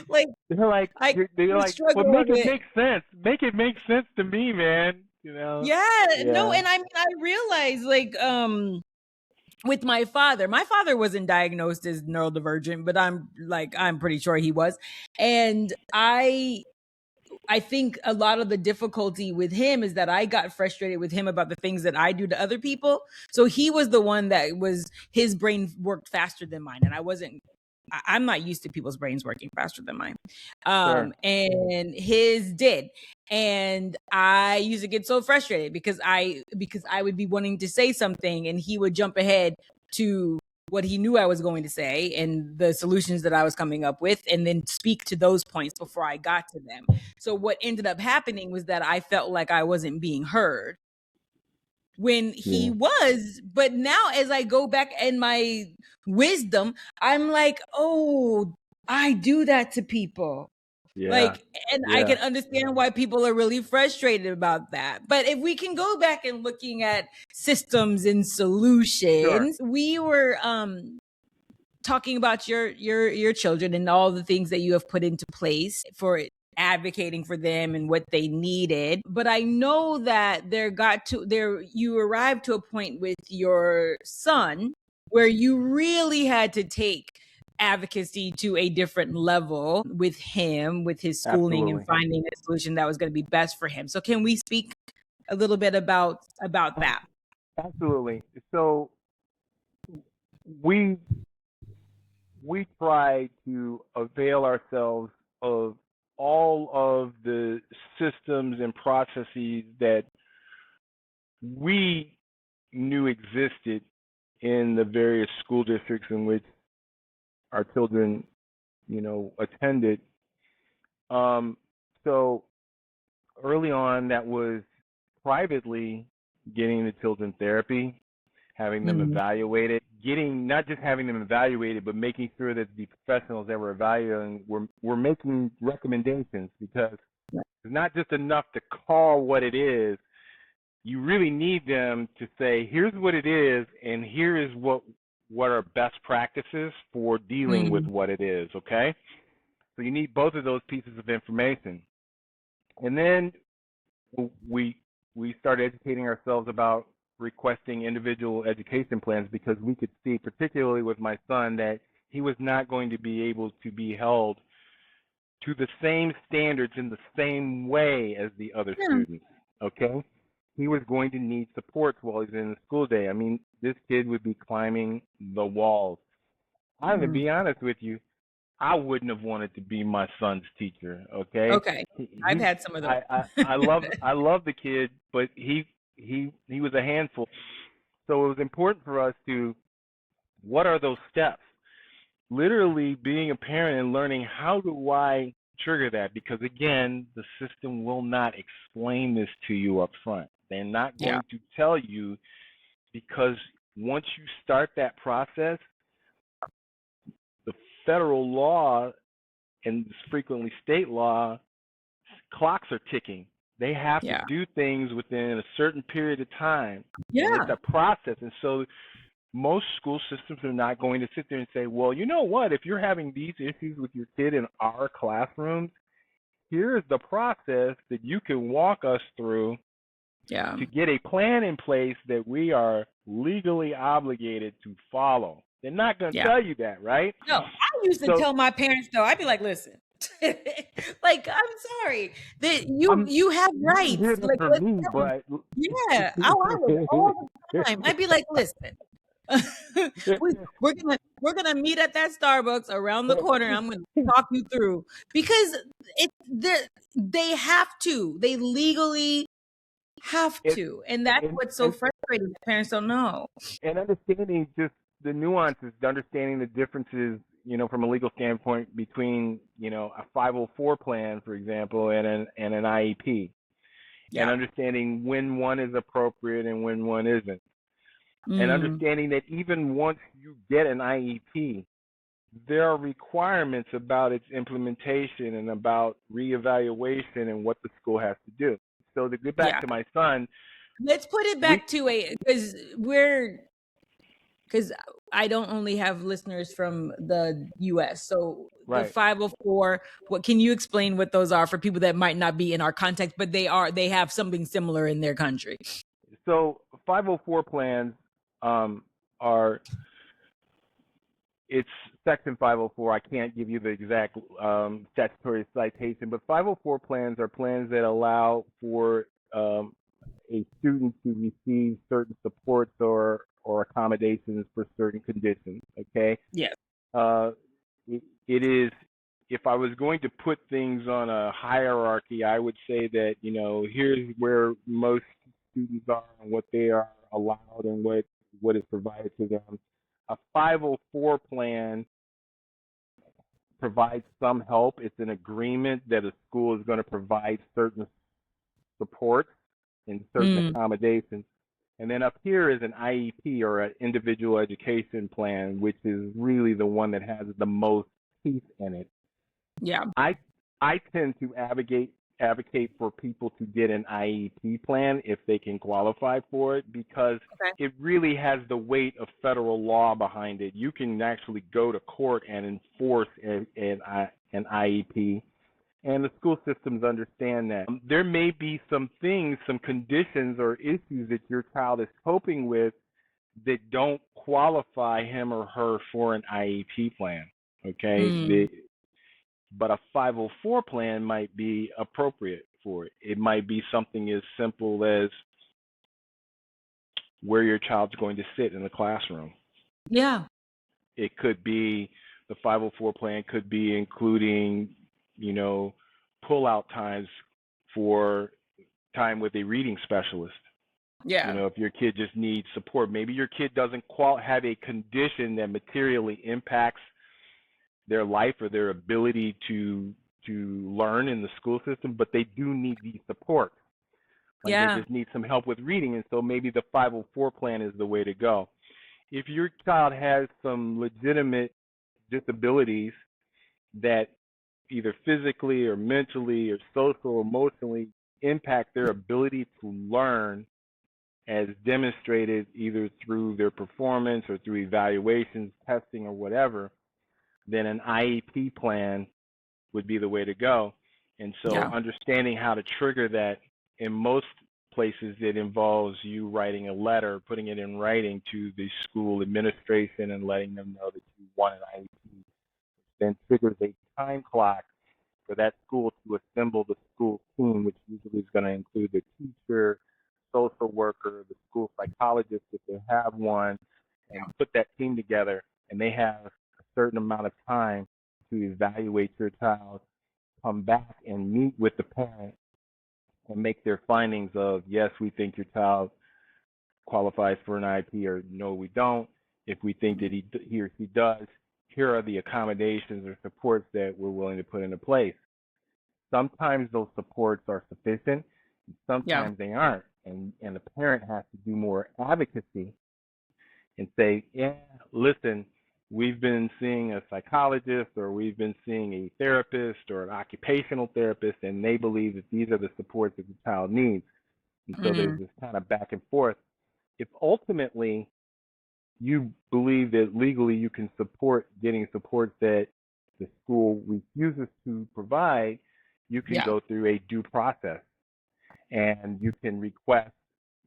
[SPEAKER 1] like,
[SPEAKER 2] they're like, well, make it make sense. Make it make sense to me, man. You know?
[SPEAKER 1] Yeah. No, and I mean, I realize, like, with my father wasn't diagnosed as neurodivergent, but I'm pretty sure he was. And I think a lot of the difficulty with him is that I got frustrated with him about the things that I do to other people. So he was the one that his brain worked faster than mine. And I'm not used to people's brains working faster than mine.
[SPEAKER 2] Sure.
[SPEAKER 1] And his did. And I used to get so frustrated because I would be wanting to say something and he would jump ahead to what he knew I was going to say and the solutions that I was coming up with, and then speak to those points before I got to them. So what ended up happening was that I felt like I wasn't being heard when he was. But now as I go back in my wisdom, I'm like, oh, I do that to people. Like, and I can understand why people are really frustrated about that. But if we can go back and looking at systems and solutions, we were talking about your children and all the things that you have put into place for advocating for them and what they needed. But I know that you arrived to a point with your son where you really had to take advocacy to a different level with him, with his schooling. Absolutely. And finding a solution that was going to be best for him. So can we speak a little bit about that?
[SPEAKER 2] Absolutely. So we try to avail ourselves of all of the systems and processes that we knew existed in the various school districts in which our children, attended. So early on, that was privately getting the children therapy, having them evaluated, not just having them evaluated, but making sure that the professionals that were evaluating were making recommendations, because it's not just enough to call what it is. You really need them to say, here's what it is, and here is what are best practices for dealing with what it is, okay? So you need both of those pieces of information. And then we started educating ourselves about requesting individual education plans, because we could see, particularly with my son, that he was not going to be able to be held to the same standards in the same way as the other students, okay? He was going to need supports while he's in the school day. I mean, this kid would be climbing the walls. I'm going to be honest with you, I wouldn't have wanted to be my son's teacher, okay?
[SPEAKER 1] Okay. I've had some of those.
[SPEAKER 2] I love the kid, but he was a handful. So it was important for us to, what are those steps? Literally being a parent and learning, how do I trigger that? Because again, the system will not explain this to you up front. They're not going to tell you, because once you start that process, the federal law and frequently state law, clocks are ticking. They have to do things within a certain period of time. And it's a process. And so most school systems are not going to sit there and say, well, you know what, if you're having these issues with your kid in our classrooms, here's the process that you can walk us through to get a plan in place that we are legally obligated to follow. They're not going to tell you that, right?
[SPEAKER 1] No, I used to tell my parents, though, I'd be like, listen, like, I'm sorry that you have rights. Like,
[SPEAKER 2] for me, but
[SPEAKER 1] I was all the time. I'd be like, listen, we're gonna meet at that Starbucks around the corner. I'm gonna talk you through, because they have to. They legally have to, and that's what's so frustrating. Parents don't know.
[SPEAKER 2] And understanding just the nuances, understanding the differences, from a legal standpoint between, a 504 plan, for example, and an IEP, and understanding when one is appropriate and when one isn't, and understanding that even once you get an IEP, there are requirements about its implementation and about reevaluation and what the school has to do. So to get back to my son,
[SPEAKER 1] let's put it back because I don't only have listeners from the U.S. So the 504, what can you explain what those are for people that might not be in our context, but they have something similar in their country?
[SPEAKER 2] So 504 plans are, it's Section 504. I can't give you the exact statutory citation, but 504 plans are plans that allow for a student to receive certain supports or accommodations for certain conditions, okay?
[SPEAKER 1] Yes.
[SPEAKER 2] It is, if I was going to put things on a hierarchy, I would say that, here's where most students are and what they are allowed and what is provided to them. A 504 plan provides some help. It's an agreement that a school is going to provide certain supports and certain accommodations. And then up here is an IEP, or an individual education plan, which is really the one that has the most teeth in it.
[SPEAKER 1] Yeah.
[SPEAKER 2] I tend to advocate for people to get an IEP plan if they can qualify for it, because it really has the weight of federal law behind it. You can actually go to court and enforce an IEP, and the school systems understand that. There may be some things, some conditions or issues that your child is coping with that don't qualify him or her for an IEP plan, okay? But a 504 plan might be appropriate for it. It might be something as simple as where your child's going to sit in the classroom.
[SPEAKER 1] Yeah.
[SPEAKER 2] It could be, the 504 plan could be including, pull-out times for time with a reading specialist.
[SPEAKER 1] Yeah.
[SPEAKER 2] If your kid just needs support, maybe your kid doesn't have a condition that materially impacts their life or their ability to learn in the school system, but they do need the support. They just need some help with reading, and so maybe the 504 plan is the way to go. If your child has some legitimate disabilities that either physically or mentally or social or emotionally impact their ability to learn, as demonstrated either through their performance or through evaluations, testing, or whatever, then an IEP plan would be the way to go. And so understanding how to trigger that, in most places it involves you writing a letter, putting it in writing to the school administration and letting them know that you want an IEP. Then triggers a time clock for that school to assemble the school team, which usually is going to include the teacher, social worker, the school psychologist if they have one, and put that team together. And they have a certain amount of time to evaluate your child, come back and meet with the parent and make their findings of, yes, we think your child qualifies for an IEP, or no, we don't. If we think that he or she does, here are the accommodations or supports that we're willing to put into place. Sometimes those supports are sufficient, sometimes they aren't. And the parent has to do more advocacy and say, yeah, listen, we've been seeing a psychologist, or we've been seeing a therapist or an occupational therapist, and they believe that these are the supports that the child needs. And so there's this kind of back and forth. If ultimately you believe that legally you can support getting support that the school refuses to provide, you can go through a due process, and you can request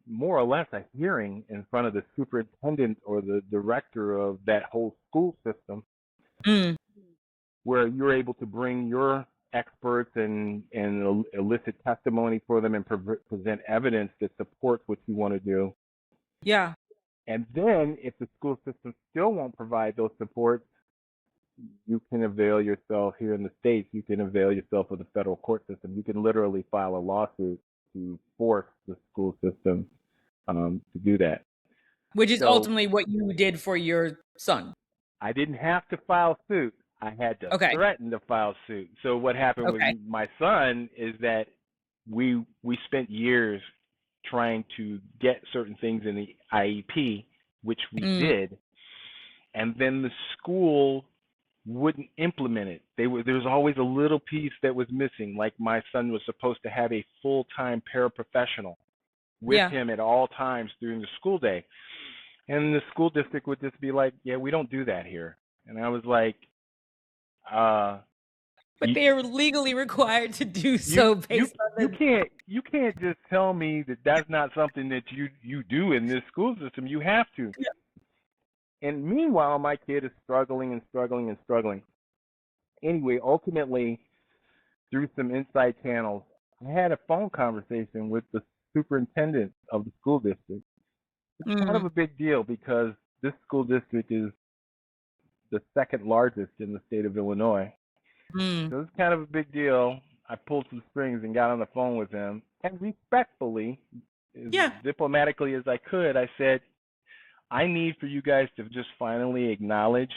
[SPEAKER 2] more or less a hearing in front of the superintendent or the director of that whole school system, where you're able to bring your experts and elicit testimony for them and present evidence that supports what you want to do.
[SPEAKER 1] Yeah.
[SPEAKER 2] And then if the school system still won't provide those supports, you can avail yourself, here in the States, you can avail yourself of the federal court system. You can literally file a lawsuit to force the school system to do that.
[SPEAKER 1] Which is ultimately what you did for your son.
[SPEAKER 2] I didn't have to file suit. I had to threaten to file suit. So what happened with my son is that we spent years trying to get certain things in the IEP, which we did, and then the school wouldn't implement it. There was always a little piece that was missing, like my son was supposed to have a full-time paraprofessional with him at all times during the school day. And the school district would just be like, yeah, we don't do that here. And I was like,
[SPEAKER 1] but they are legally required to do so based on
[SPEAKER 2] you can't just tell me that that's not something that you do in this school system. You have to. Yeah. And meanwhile, my kid is struggling and struggling and struggling. Anyway, ultimately, through some inside channels, I had a phone conversation with the superintendent of the school district. It's kind of a big deal because this school district is the second largest in the state of Illinois. So it's kind of a big deal. I pulled some strings and got on the phone with him, and respectfully, as diplomatically as I could, I said, I need for you guys to just finally acknowledge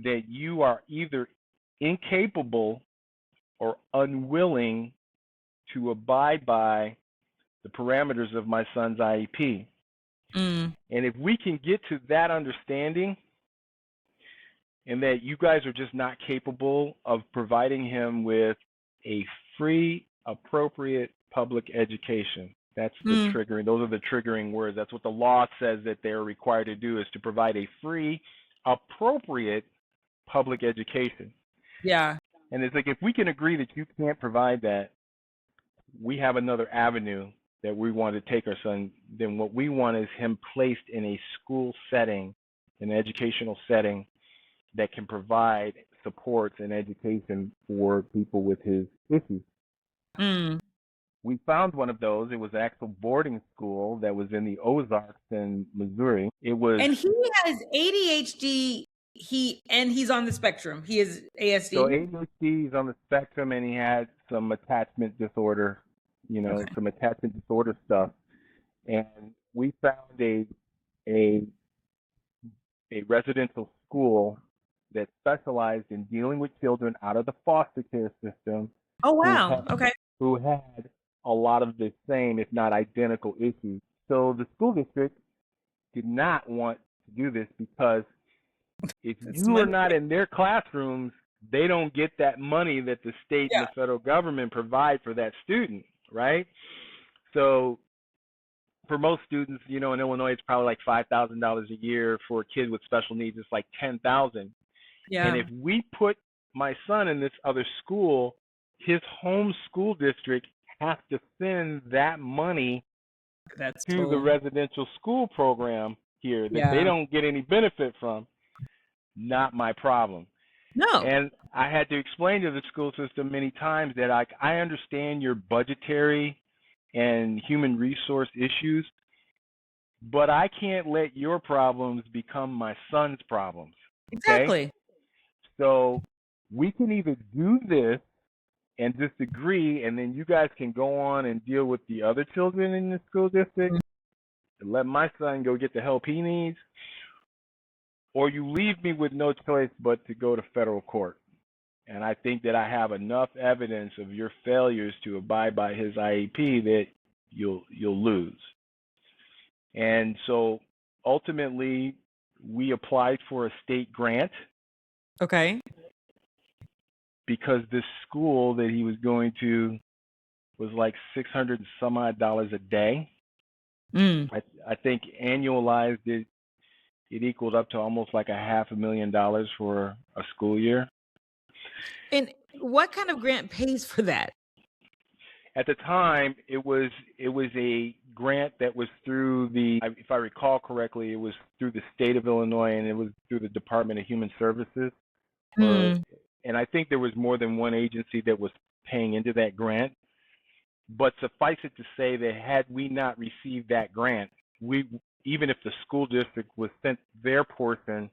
[SPEAKER 2] that you are either incapable or unwilling to abide by the parameters of my son's IEP.
[SPEAKER 1] Mm.
[SPEAKER 2] And if we can get to that understanding, and that you guys are just not capable of providing him with a free, appropriate public education. That's the triggering, those are the triggering words. That's what the law says that they're required to do, is to provide a free, appropriate public education.
[SPEAKER 1] Yeah.
[SPEAKER 2] And it's like, if we can agree that you can't provide that, we have another avenue that we want to take our son. Then what we want is him placed in a school setting, an educational setting, that can provide supports and education for people with his issues. We found one of those. It was an actual boarding school that was in the Ozarks in Missouri. It was,
[SPEAKER 1] and he has ADHD. He's on the spectrum. He is ASD.
[SPEAKER 2] So ADHD is on the spectrum, and he had some attachment disorder, some attachment disorder stuff. And we found a residential school that specialized in dealing with children out of the foster care system.
[SPEAKER 1] Oh, wow.
[SPEAKER 2] Who had a lot of the same, if not identical, issues. So the school district did not want to do this, because if you are not in their classrooms, they don't get that money that the state and the federal government provide for that student, right? So for most students, in Illinois, it's probably like $5,000 a year. For a kid with special needs, it's like $10,000.
[SPEAKER 1] Yeah.
[SPEAKER 2] And if we put my son in this other school, his home school district has to send that money to the residential school program here that they don't get any benefit from. Not my problem.
[SPEAKER 1] No.
[SPEAKER 2] And I had to explain to the school system many times that I understand your budgetary and human resource issues, but I can't let your problems become my son's problems. Okay?
[SPEAKER 1] Exactly.
[SPEAKER 2] So we can either do this and disagree, and then you guys can go on and deal with the other children in the school district and let my son go get the help he needs, or you leave me with no choice but to go to federal court. And I think that I have enough evidence of your failures to abide by his IEP that you'll lose. And so ultimately, we applied for a state grant.
[SPEAKER 1] Okay.
[SPEAKER 2] Because this school that he was going to was like $600 and some odd a day. I think annualized it equaled up to almost like $500,000 for a school year.
[SPEAKER 1] And what kind of grant pays for that?
[SPEAKER 2] At the time, it was a grant that was through if I recall correctly, it was through the state of Illinois, and it was through the Department of Human Services. And I think there was more than one agency that was paying into that grant. But suffice it to say that had we not received that grant, even if the school district was sent their portion,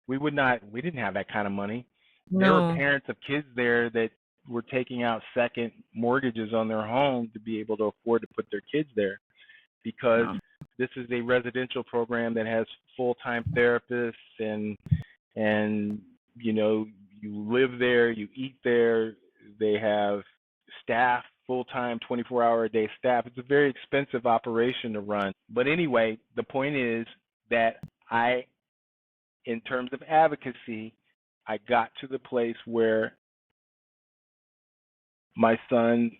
[SPEAKER 2] we didn't have that kind of money.
[SPEAKER 1] No.
[SPEAKER 2] There were parents of kids there that were taking out second mortgages on their home to be able to afford to put their kids there, because this is a residential program that has full-time therapists and you live there, you eat there, they have staff, full-time, 24-hour-a-day staff. It's a very expensive operation to run. But anyway, the point is that in terms of advocacy, I got to the place where my son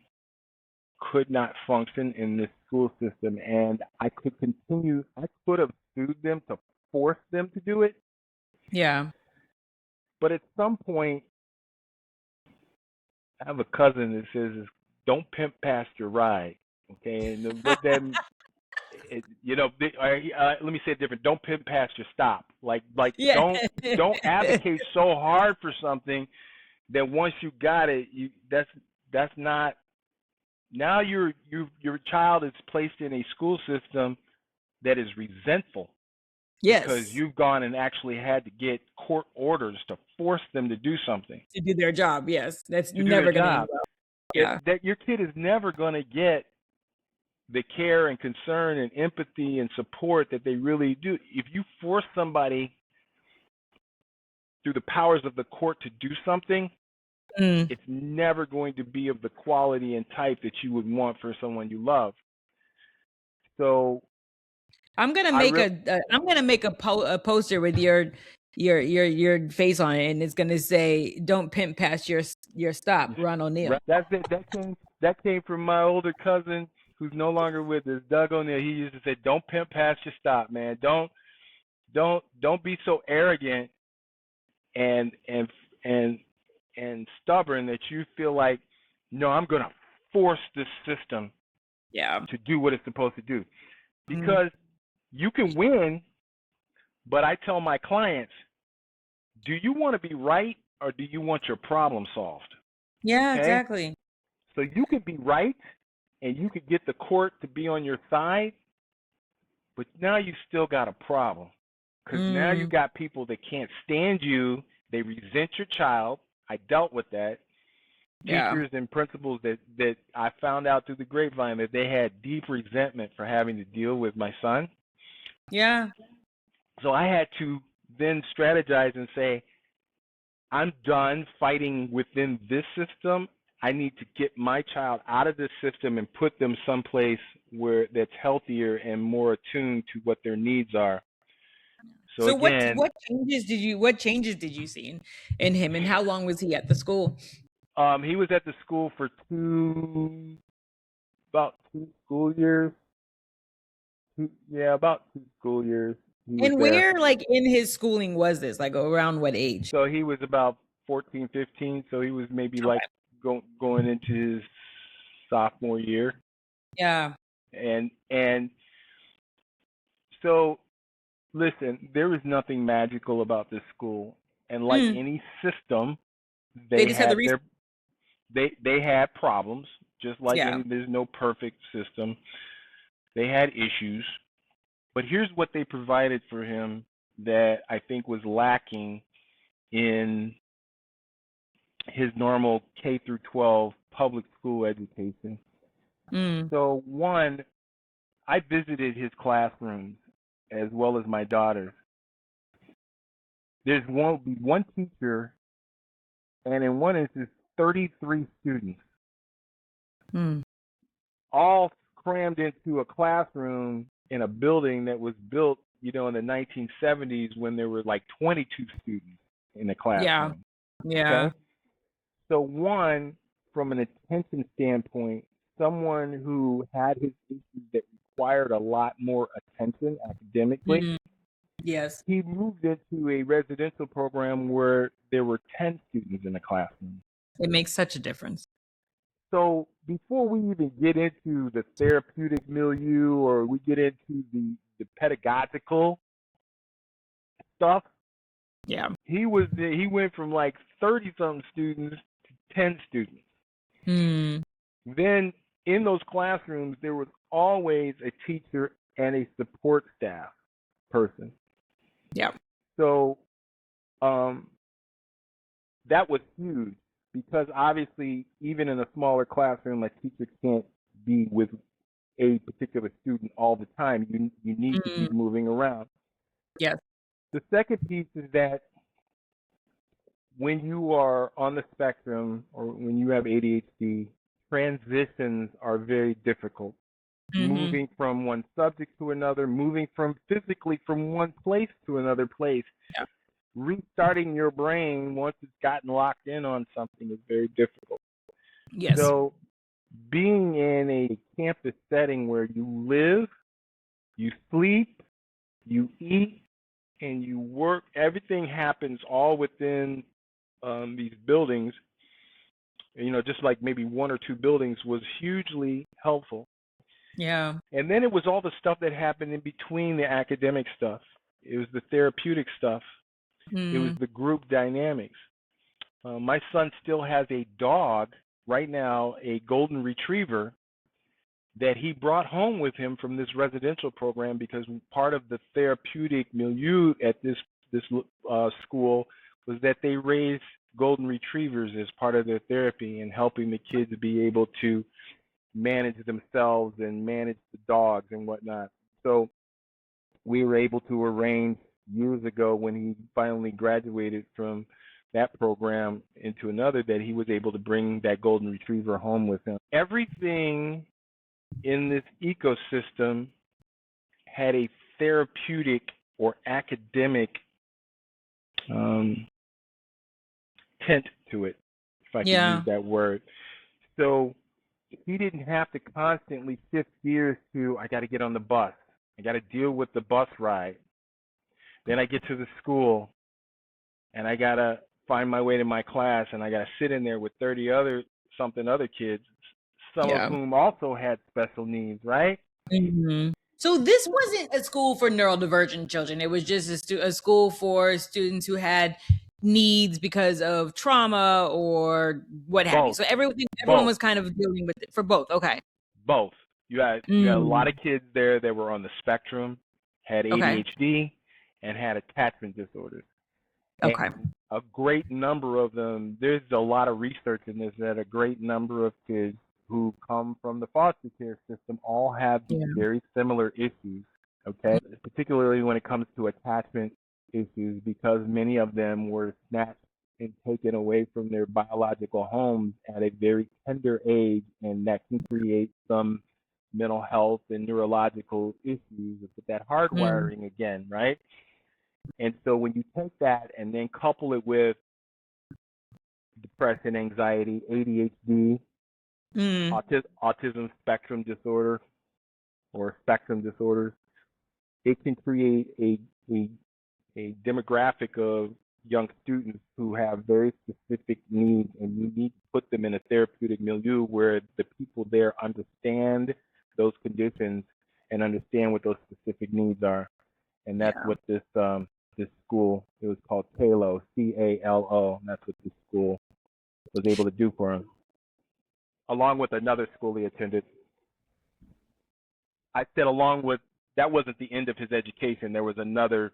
[SPEAKER 2] could not function in this school system, and I could have sued them to force them to do it.
[SPEAKER 1] Yeah.
[SPEAKER 2] But at some point, I have a cousin that says, "Don't pimp past your ride." Okay, and what then? Let me say it different. Don't pimp past your stop. Don't advocate so hard for something that once you got it, that's not. Now your child is placed in a school system that is resentful.
[SPEAKER 1] Yes.
[SPEAKER 2] Because you've gone and actually had to get court orders to force them to do something.
[SPEAKER 1] To do their job, yes. That's never going to end well.
[SPEAKER 2] Yeah. That your kid is never going to get the care and concern and empathy and support that they really do. If you force somebody through the powers of the court to do something, it's never going to be of the quality and type that you would want for someone you love. So
[SPEAKER 1] I'm gonna make a poster with your face on it, and it's gonna say, "Don't pimp past your stop," Ronald O'Neal.
[SPEAKER 2] That's it. That came from my older cousin who's no longer with us, Doug O'Neal. He used to say, "Don't pimp past your stop, man. Don't be so arrogant and stubborn that you feel like, no, I'm gonna force this system to do what it's supposed to do." Because you can win, but I tell my clients, do you want to be right or do you want your problem solved?
[SPEAKER 1] Yeah,
[SPEAKER 2] Okay?
[SPEAKER 1] exactly.
[SPEAKER 2] So you could be right and you could get the court to be on your side, but now you still got a problem. Because now you got people that can't stand you. They resent your child. I dealt with that. Teachers and principals that I found out through the grapevine that they had deep resentment for having to deal with my son.
[SPEAKER 1] Yeah.
[SPEAKER 2] So I had to then strategize and say, I'm done fighting within this system. I need to get my child out of this system and put them someplace where that's healthier and more attuned to what their needs are. So again,
[SPEAKER 1] what changes did you see in him, and how long was he at the school?
[SPEAKER 2] He was at the school for about 2 school years. About 2 school years.
[SPEAKER 1] And where, like, in his schooling was this? Like, around what age?
[SPEAKER 2] So he was about 14, 15. So he was maybe like going into his sophomore year.
[SPEAKER 1] Yeah.
[SPEAKER 2] And so, listen, there is nothing magical about this school. And like any system, they had problems, just like there's no perfect system. They had issues. But here's what they provided for him that I think was lacking in his normal K through 12 public school education. So one, I visited his classrooms as well as my daughter's. There's one teacher, and in one instance, 33 students, all crammed into a classroom in a building that was built, in the 1970s when there were like 22 students in a classroom.
[SPEAKER 1] Yeah.
[SPEAKER 2] Okay? So one, from an attention standpoint, someone who had his issues that required a lot more attention academically,
[SPEAKER 1] yes,
[SPEAKER 2] he moved into a residential program where there were 10 students in a classroom.
[SPEAKER 1] It makes such a difference.
[SPEAKER 2] So before we even get into the therapeutic milieu or we get into the pedagogical stuff, he went from like 30-something students to 10 students. Then in those classrooms, there was always a teacher and a support staff person. So that was huge because obviously even in a smaller classroom, a teacher can't be with a particular student all the time. You need to be moving around.
[SPEAKER 1] Yes.
[SPEAKER 2] The second piece is that when you are on the spectrum or when you have ADHD, transitions are very difficult. Moving from one subject to another, moving physically from one place to another place. Restarting your brain once it's gotten locked in on something is very difficult. So being in a campus setting where you live, you sleep, you eat, and you work, everything happens all within these buildings, just like maybe 1 or 2 buildings, was hugely helpful. And then it was all the stuff that happened in between the academic stuff. It was the therapeutic stuff. It was the group dynamics. My son still has a dog right now, a golden retriever, that he brought home with him from this residential program because part of the therapeutic milieu at this school was that they raised golden retrievers as part of their therapy and helping the kids be able to manage themselves and manage the dogs and whatnot. So we were able to arrange years ago when he finally graduated from that program into another that he was able to bring that golden retriever home with him. Everything in this ecosystem had a therapeutic or academic tint to it, if I could use that word. So he didn't have to constantly shift gears to, I got to get on the bus. I got to deal with the bus ride. Then I get to the school and I got to find my way to my class, and I got to sit in there with 30 other kids, some of whom also had special needs, right?
[SPEAKER 1] Mm-hmm. So this wasn't a school for neurodivergent children. It was just a school for students who had needs because of trauma or what have you. So everyone was kind of dealing with it for both. Okay.
[SPEAKER 2] Both. You had a lot of kids there that were on the spectrum, had ADHD, and had attachment disorders.
[SPEAKER 1] Okay.
[SPEAKER 2] And a great number of them, there's a lot of research in this, that a great number of kids who come from the foster care system all have these very similar issues, okay? Particularly when it comes to attachment issues, because many of them were snatched and taken away from their biological homes at a very tender age, and that can create some mental health and neurological issues with that hardwiring again, right? And so when you take that and then couple it with depression, anxiety, ADHD, autism spectrum disorder or spectrum disorders, it can create a demographic of young students who have very specific needs, and you need to put them in a therapeutic milieu where the people there understand those conditions and understand what those specific needs are. And that's what this school, it was called CALO, C-A-L-O, and that's what this school was able to do for him, along with another school he attended. I said along with, that wasn't the end of his education. There was another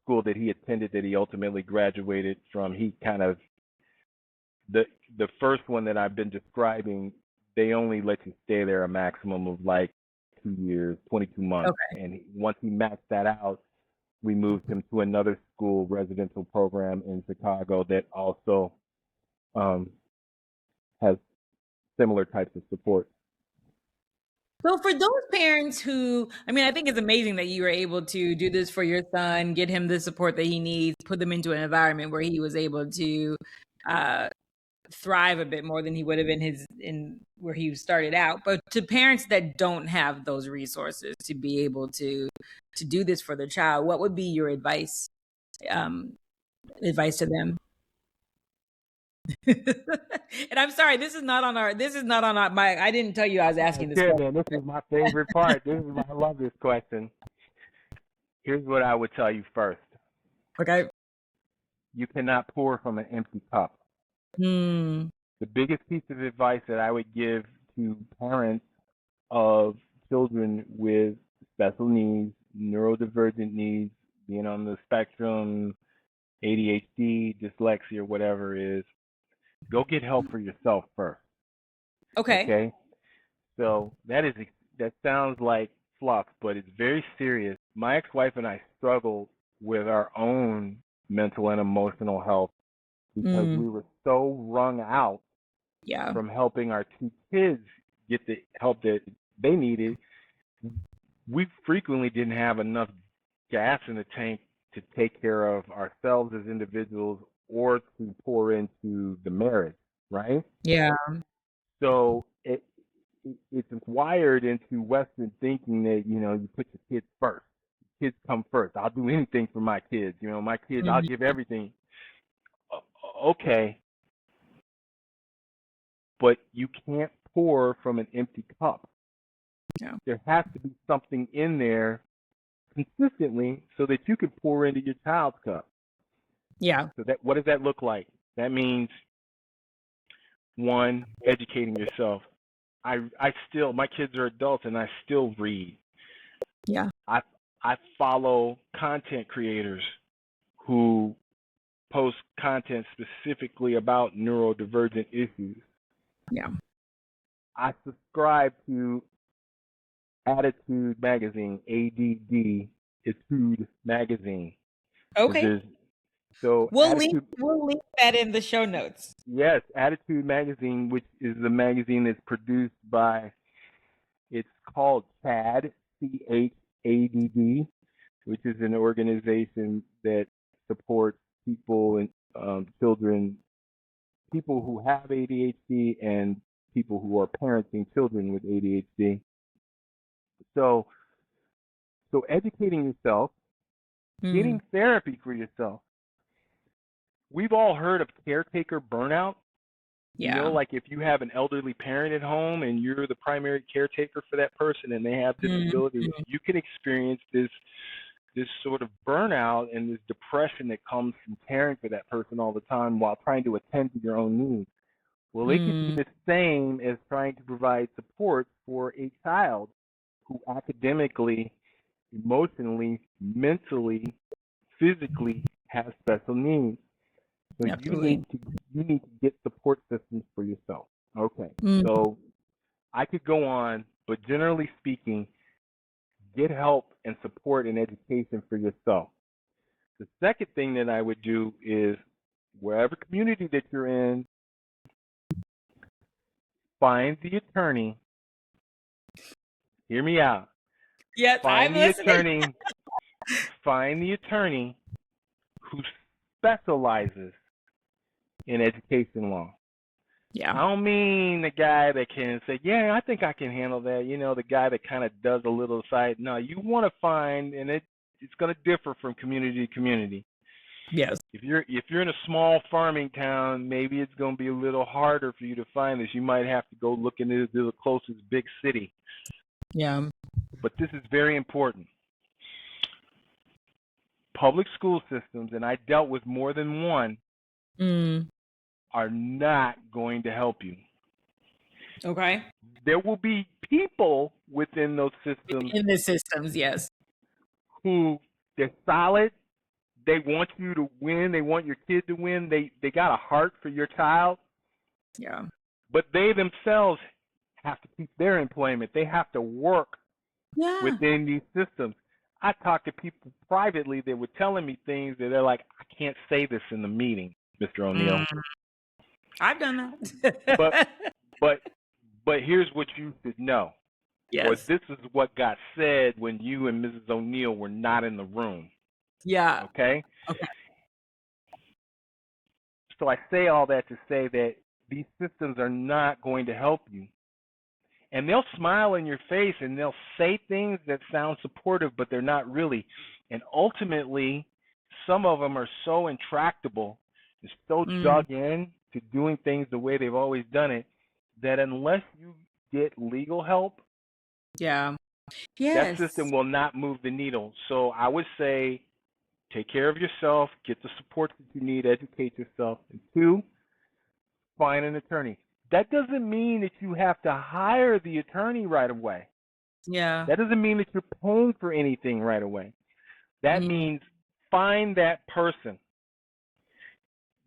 [SPEAKER 2] school that he attended that he ultimately graduated from. He kind of, the first one that I've been describing, they only let you stay there a maximum of like 2 years, 22 months. Okay. And once he maxed that out, we moved him to another school residential program in Chicago that also has similar types of support.
[SPEAKER 1] So for those parents who, I mean, I think it's amazing that you were able to do this for your son, get him the support that he needs, put them into an environment where he was able to thrive a bit more than he would have in where he started out. But to parents that don't have those resources to be able to do this for their child, what would be your advice to them? And I'm sorry, this is not on my, I didn't tell you I was asking this question.
[SPEAKER 2] This is my favorite part. I love this question. Here's what I would tell you first.
[SPEAKER 1] Okay.
[SPEAKER 2] You cannot pour from an empty cup. The biggest piece of advice that I would give to parents of children with special needs, neurodivergent needs, being on the spectrum, ADHD, dyslexia, whatever it is, go get help for yourself first. Okay? So that sounds like fluff, but it's very serious. My ex-wife and I struggled with our own mental and emotional health because we were so wrung out from helping our two kids get the help that they needed. We frequently didn't have enough gas in the tank to take care of ourselves as individuals or to pour into the marriage, right?
[SPEAKER 1] Yeah.
[SPEAKER 2] So it's wired into Western thinking that, you put your kids first. Kids come first. I'll do anything for my kids. My kids, I'll give everything. Okay. But you can't pour from an empty cup. Yeah. There has to be something in there consistently so that you can pour into your child's cup.
[SPEAKER 1] Yeah.
[SPEAKER 2] So what does that look like? That means, one, educating yourself. My kids are adults and I still read.
[SPEAKER 1] Yeah.
[SPEAKER 2] I follow content creators who post content specifically about neurodivergent issues.
[SPEAKER 1] Yeah.
[SPEAKER 2] I subscribe to Attitude Magazine, ADD, Attitude Magazine.
[SPEAKER 1] Okay.
[SPEAKER 2] So
[SPEAKER 1] We'll
[SPEAKER 2] Attitude,
[SPEAKER 1] that in the show notes.
[SPEAKER 2] yes, Attitude Magazine, which is the magazine that's produced by, it's called CHADD, CHADD, which is an organization that supports people and children, people who have ADHD and people who are parenting children with ADHD. So educating yourself, getting therapy for yourself. We've all heard of caretaker burnout.
[SPEAKER 1] Yeah.
[SPEAKER 2] You know, like if you have an elderly parent at home and you're the primary caretaker for that person and they have disabilities, you can experience this sort of burnout and this depression that comes from caring for that person all the time while trying to attend to your own needs. Well, it could be the same as trying to provide support for a child who academically, emotionally, mentally, physically has special needs. So
[SPEAKER 1] Absolutely.
[SPEAKER 2] you need to get support systems for yourself. Okay. So I could go on, but generally speaking, get help and support and education for yourself. The second thing that I would do is wherever community that you're in, find the attorney. Hear me out.
[SPEAKER 1] Yes, I'm listening.
[SPEAKER 2] Find the attorney who specializes in education law.
[SPEAKER 1] Yeah.
[SPEAKER 2] I don't mean the guy that can say, yeah, I think I can handle that. You know, the guy that kind of does a little side. No, you want to find, and it's going to differ from community to community.
[SPEAKER 1] Yes.
[SPEAKER 2] If you're in a small farming town, maybe it's going to be a little harder for you to find this. You might have to go look into the closest big city.
[SPEAKER 1] Yeah.
[SPEAKER 2] But this is very important. Public school systems, and I dealt with more than one, are not going to help you.
[SPEAKER 1] Okay.
[SPEAKER 2] There will be people within those systems.
[SPEAKER 1] In the systems, yes.
[SPEAKER 2] Who they're solid. They want you to win. They want your kid to win. They got a heart for your child.
[SPEAKER 1] Yeah.
[SPEAKER 2] But they themselves have to keep their employment. They have to work within these systems. I talked to people privately that were telling me things that they're like, I can't say this in the meeting, Mr. O'Neal.
[SPEAKER 1] I've done that.
[SPEAKER 2] but here's what you should know.
[SPEAKER 1] Yes.
[SPEAKER 2] Or this is what got said when you and Mrs. O'Neal were not in the room.
[SPEAKER 1] Yeah.
[SPEAKER 2] Okay?
[SPEAKER 1] Okay.
[SPEAKER 2] So I say all that to say that these systems are not going to help you. And they'll smile in your face and they'll say things that sound supportive, but they're not really. And ultimately, some of them are so intractable and so dug in to doing things the way they've always done it that unless you get legal help, that system will not move the needle. So I would say take care of yourself, get the support that you need, educate yourself. And 2, find an attorney. That doesn't mean that you have to hire the attorney right away.
[SPEAKER 1] Yeah.
[SPEAKER 2] That doesn't mean that you're paying for anything right away. That means find that person.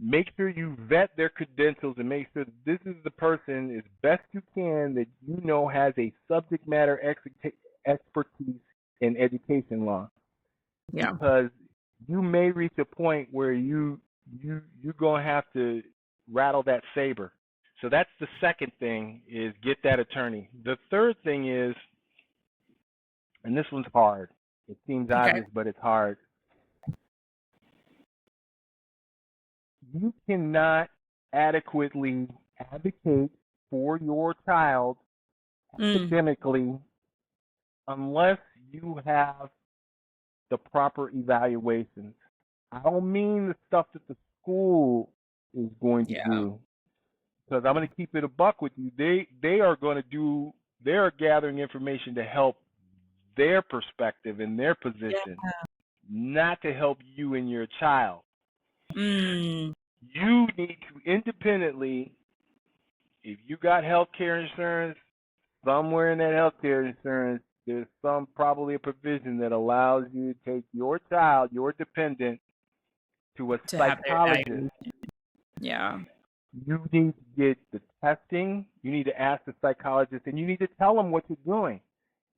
[SPEAKER 2] Make sure you vet their credentials and make sure that this is the person as best you can that you know has a subject matter expertise in education law.
[SPEAKER 1] Yeah.
[SPEAKER 2] Because you may reach a point where you're going to have to rattle that saber. So that's the second thing, is get that attorney. The third thing is, and this one's hard. It seems obvious, but it's hard. You cannot adequately advocate for your child academically unless you have the proper evaluations. I don't mean the stuff that the school is going to do, because I'm going to keep it a buck with you. They are going to do, they're gathering information to help their perspective and their position, not to help you and your child. You need to independently, if you got health care insurance, somewhere in that health care insurance, there's probably a provision that allows you to take your child, your dependent, to a psychologist.
[SPEAKER 1] Yeah.
[SPEAKER 2] You need to get the testing, you need to ask the psychologist, and you need to tell them what you're doing.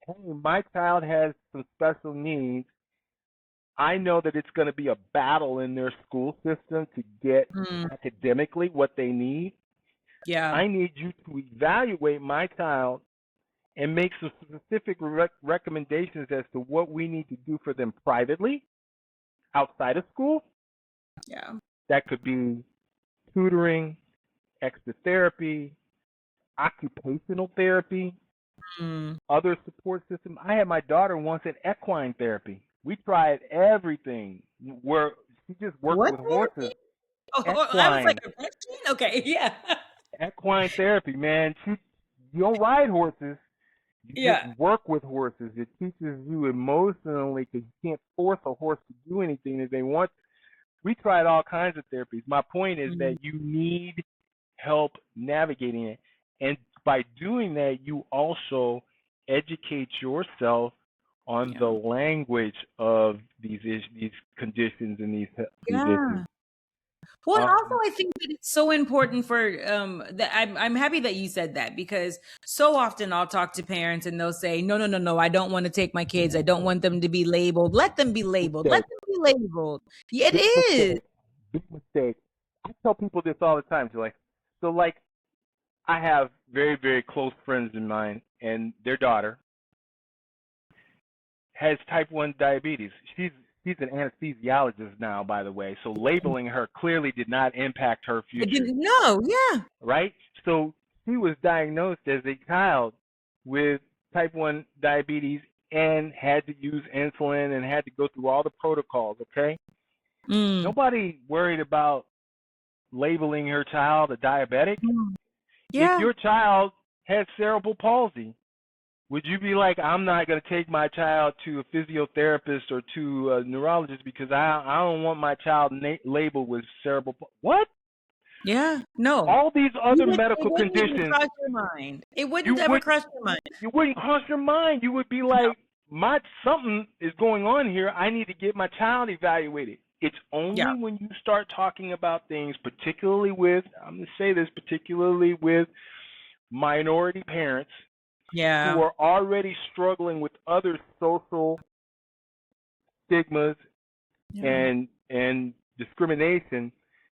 [SPEAKER 2] Hey, my child has some special needs. I know that it's going to be a battle in their school system to get academically what they need.
[SPEAKER 1] Yeah.
[SPEAKER 2] I need you to evaluate my child and make some specific recommendations as to what we need to do for them privately, outside of school.
[SPEAKER 1] Yeah.
[SPEAKER 2] That could be tutoring, extra therapy, occupational therapy, other support system. I had my daughter once in equine therapy. We tried everything. Where she just worked
[SPEAKER 1] What
[SPEAKER 2] with
[SPEAKER 1] therapy?
[SPEAKER 2] horses.
[SPEAKER 1] Oh, I was like a question? Okay, yeah.
[SPEAKER 2] Equine therapy, man. You don't ride horses. You just work with horses. It teaches you emotionally because you can't force a horse to do anything that they want. We tried all kinds of therapies. My point is that you need help navigating it. And by doing that, you also educate yourself on the language of these conditions and these issues.
[SPEAKER 1] Well, and also I think that it's so important for that I'm happy that you said that, because so often I'll talk to parents and they'll say, no, I don't want to take my kids. I don't want them to be labeled. Let them be labeled. Let them be labeled. Yeah, it is.
[SPEAKER 2] Big mistake. I tell people this all the time. So like I have very, very close friends of mine, and their daughter has type 1 diabetes. She's an anesthesiologist now, by the way, so labeling her clearly did not impact her future.
[SPEAKER 1] No, yeah.
[SPEAKER 2] Right? So she was diagnosed as a child with type 1 diabetes and had to use insulin and had to go through all the protocols, okay? Nobody worried about labeling her child a diabetic.
[SPEAKER 1] Yeah.
[SPEAKER 2] If your child has cerebral palsy, would you be like, I'm not going to take my child to a physiotherapist or to a neurologist because I don't want my child labeled with cerebral palsy? What?
[SPEAKER 1] Yeah, no.
[SPEAKER 2] All these other medical
[SPEAKER 1] conditions. It wouldn't
[SPEAKER 2] conditions.
[SPEAKER 1] cross your mind. It wouldn't ever cross your mind.
[SPEAKER 2] You wouldn't cross your mind. You would be like, something is going on here. I need to get my child evaluated. It's only when you start talking about things, particularly with, I'm going to say this, particularly with minority parents who are already struggling with other social stigmas and discrimination.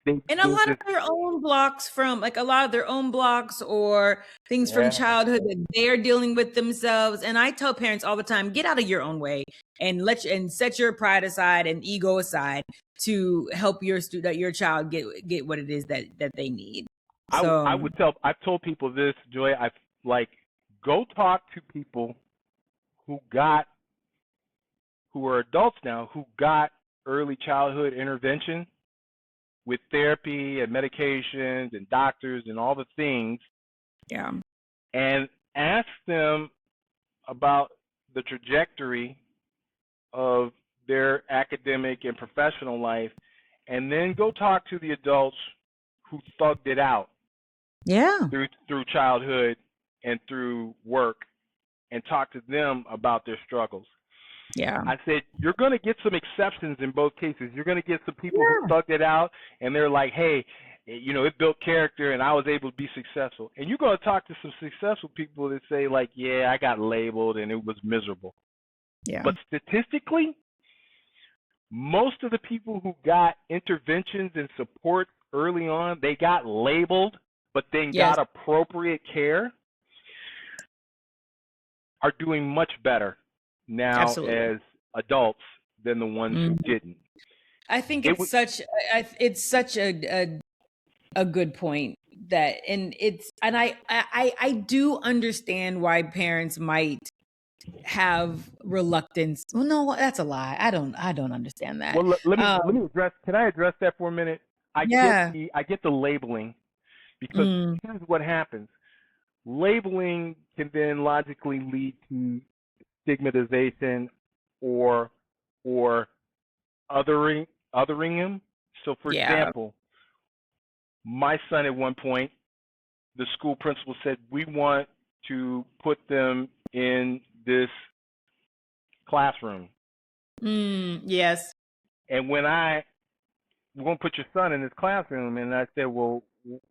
[SPEAKER 1] And a lot of their own blocks or things from childhood that they're dealing with themselves. And I tell parents all the time, get out of your own way and set your pride aside and ego aside to help your child get what it is that they need. So
[SPEAKER 2] I've told people this, Joy, go talk to people who are adults now, who got early childhood intervention with therapy and medications and doctors and all the things.
[SPEAKER 1] Yeah.
[SPEAKER 2] And ask them about the trajectory of their academic and professional life, and then go talk to the adults who thugged it out.
[SPEAKER 1] Yeah.
[SPEAKER 2] Through childhood and through work, and talk to them about their struggles.
[SPEAKER 1] Yeah.
[SPEAKER 2] I said, you're going to get some exceptions in both cases. You're going to get some people who thugged it out, and they're like, hey, it built character, and I was able to be successful. And you're going to talk to some successful people that say, like, yeah, I got labeled, and it was miserable.
[SPEAKER 1] Yeah.
[SPEAKER 2] But statistically, most of the people who got interventions and support early on, they got labeled, but then got appropriate care, are doing much better now as adults than the ones who didn't.
[SPEAKER 1] I think it's such a good point I do understand why parents might have reluctance. Well, no, that's a lie. I don't understand that.
[SPEAKER 2] Well, let me address. Can I address that for a minute? I get the labeling, because here's what happens. Labeling can then logically lead to stigmatization or othering him. So, for example, my son at one point, the school principal said, we want to put them in this classroom.
[SPEAKER 1] Yes.
[SPEAKER 2] And when we're going to put your son in this classroom, and I said, well,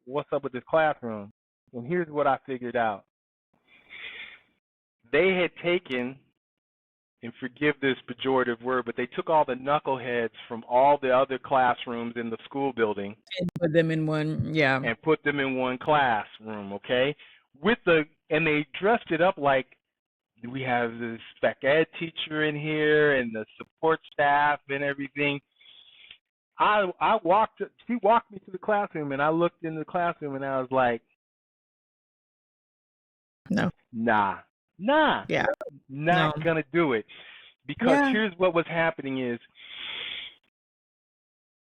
[SPEAKER 2] what's up with this classroom? And here's what I figured out. They had taken, and forgive this pejorative word, but they took all the knuckleheads from all the other classrooms in the school building
[SPEAKER 1] and put them in one,
[SPEAKER 2] and put them in one classroom, okay? And they dressed it up like we have the spec ed teacher in here and the support staff and everything. She walked me to the classroom, and I looked in the classroom, and I was like, nah,
[SPEAKER 1] yeah,
[SPEAKER 2] not gonna do it. Because here's what was happening is,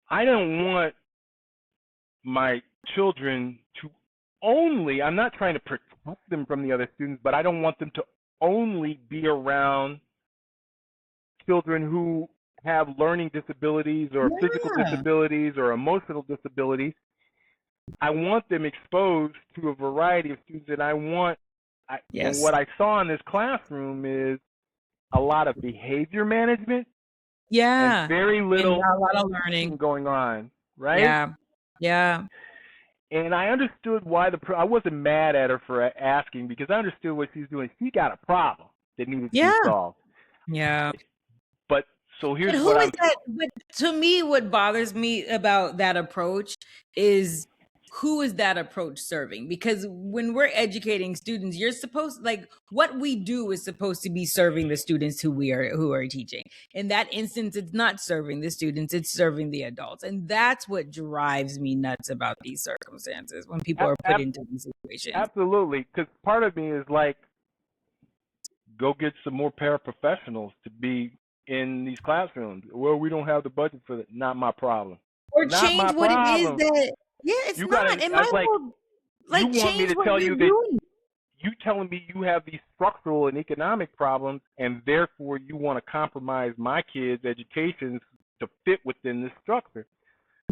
[SPEAKER 2] I don't want my children to only, I'm not trying to protect them from the other students, but I don't want them to only be around children who have learning disabilities or physical disabilities or emotional disabilities. I want them exposed to a variety of students, and and what I saw in this classroom is a lot of behavior management, and very little
[SPEAKER 1] and a lot of learning
[SPEAKER 2] going on, right?
[SPEAKER 1] Yeah.
[SPEAKER 2] And I understood why I wasn't mad at her for asking, because I understood what she's doing. She got a problem that needed to be solved.
[SPEAKER 1] Yeah.
[SPEAKER 2] But so here's
[SPEAKER 1] But to me, what bothers me about that approach is, who is that approach serving? Because when we're educating students, you're supposed, like, what we do is supposed to be serving the students who are teaching. In that instance, it's not serving the students, it's serving the adults. And that's what drives me nuts about these circumstances when people are put into these situations.
[SPEAKER 2] Absolutely. Because part of me is like, go get some more paraprofessionals to be in these classrooms. Well, we don't have the budget for that. Not my problem.
[SPEAKER 1] Or change what it is that, it's not. In my world,
[SPEAKER 2] you want me to tell you that you telling me you have these structural and economic problems, and therefore you want to compromise my kids' education to fit within this structure.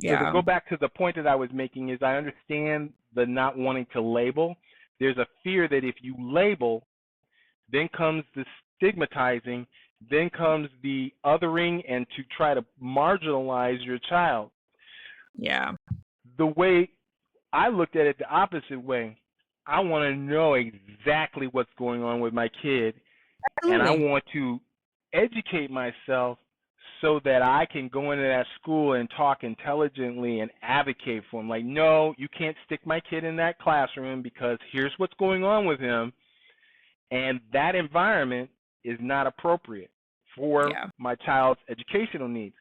[SPEAKER 2] So to go back to the point that I was making is, I understand the not wanting to label. There's a fear that if you label, then comes the stigmatizing, then comes the othering, and to try to marginalize your child.
[SPEAKER 1] Yeah.
[SPEAKER 2] The way I looked at it the opposite way, I want to know exactly what's going on with my kid. Absolutely. And I want to educate myself so that I can go into that school and talk intelligently and advocate for him. Like, no, you can't stick my kid in that classroom because here's what's going on with him. And that environment is not appropriate for my child's educational needs.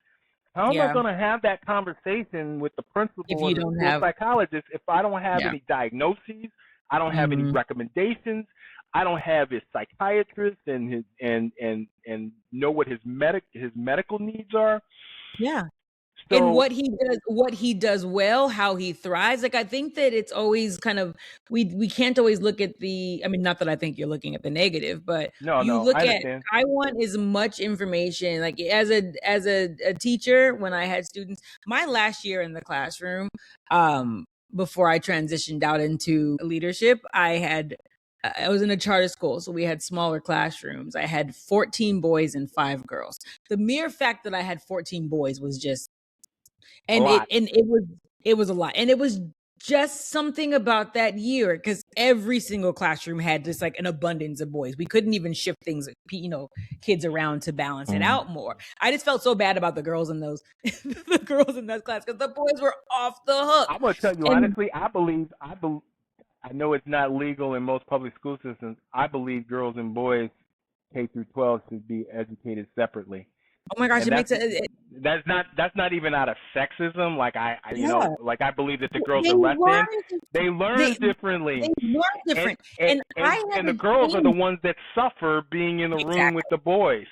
[SPEAKER 2] How am I going to have that conversation with the principal or the school psychologist if I don't have any diagnoses, I don't have any recommendations, I don't have his psychiatrist and his and know what his medical needs are?
[SPEAKER 1] Yeah. So, and what he does well, how he thrives. Like, I think that it's always kind of, we can't always look at the, I mean, not that I think you're looking at the negative, but I want as much information. Like, as a teacher, when I had students, my last year in the classroom, before I transitioned out into leadership, I was in a charter school, so we had smaller classrooms. I had 14 boys and 5 girls. The mere fact that I had 14 boys was just, and it was a lot. And it was just something about that year, because every single classroom had just like an abundance of boys. We couldn't even shift things, kids around to balance it out more. I just felt so bad about the girls in those the girls in that class, because the boys were off the hook.
[SPEAKER 2] I'm gonna tell you honestly, I believe I know it's not legal in most public school systems. I believe girls and boys K through 12 should be educated separately.
[SPEAKER 1] Oh my gosh,
[SPEAKER 2] that's not even out of sexism. Like I believe that the girls are left in. They learn differently.
[SPEAKER 1] They learn different.
[SPEAKER 2] And the girls are the ones that suffer being in the room with the boys.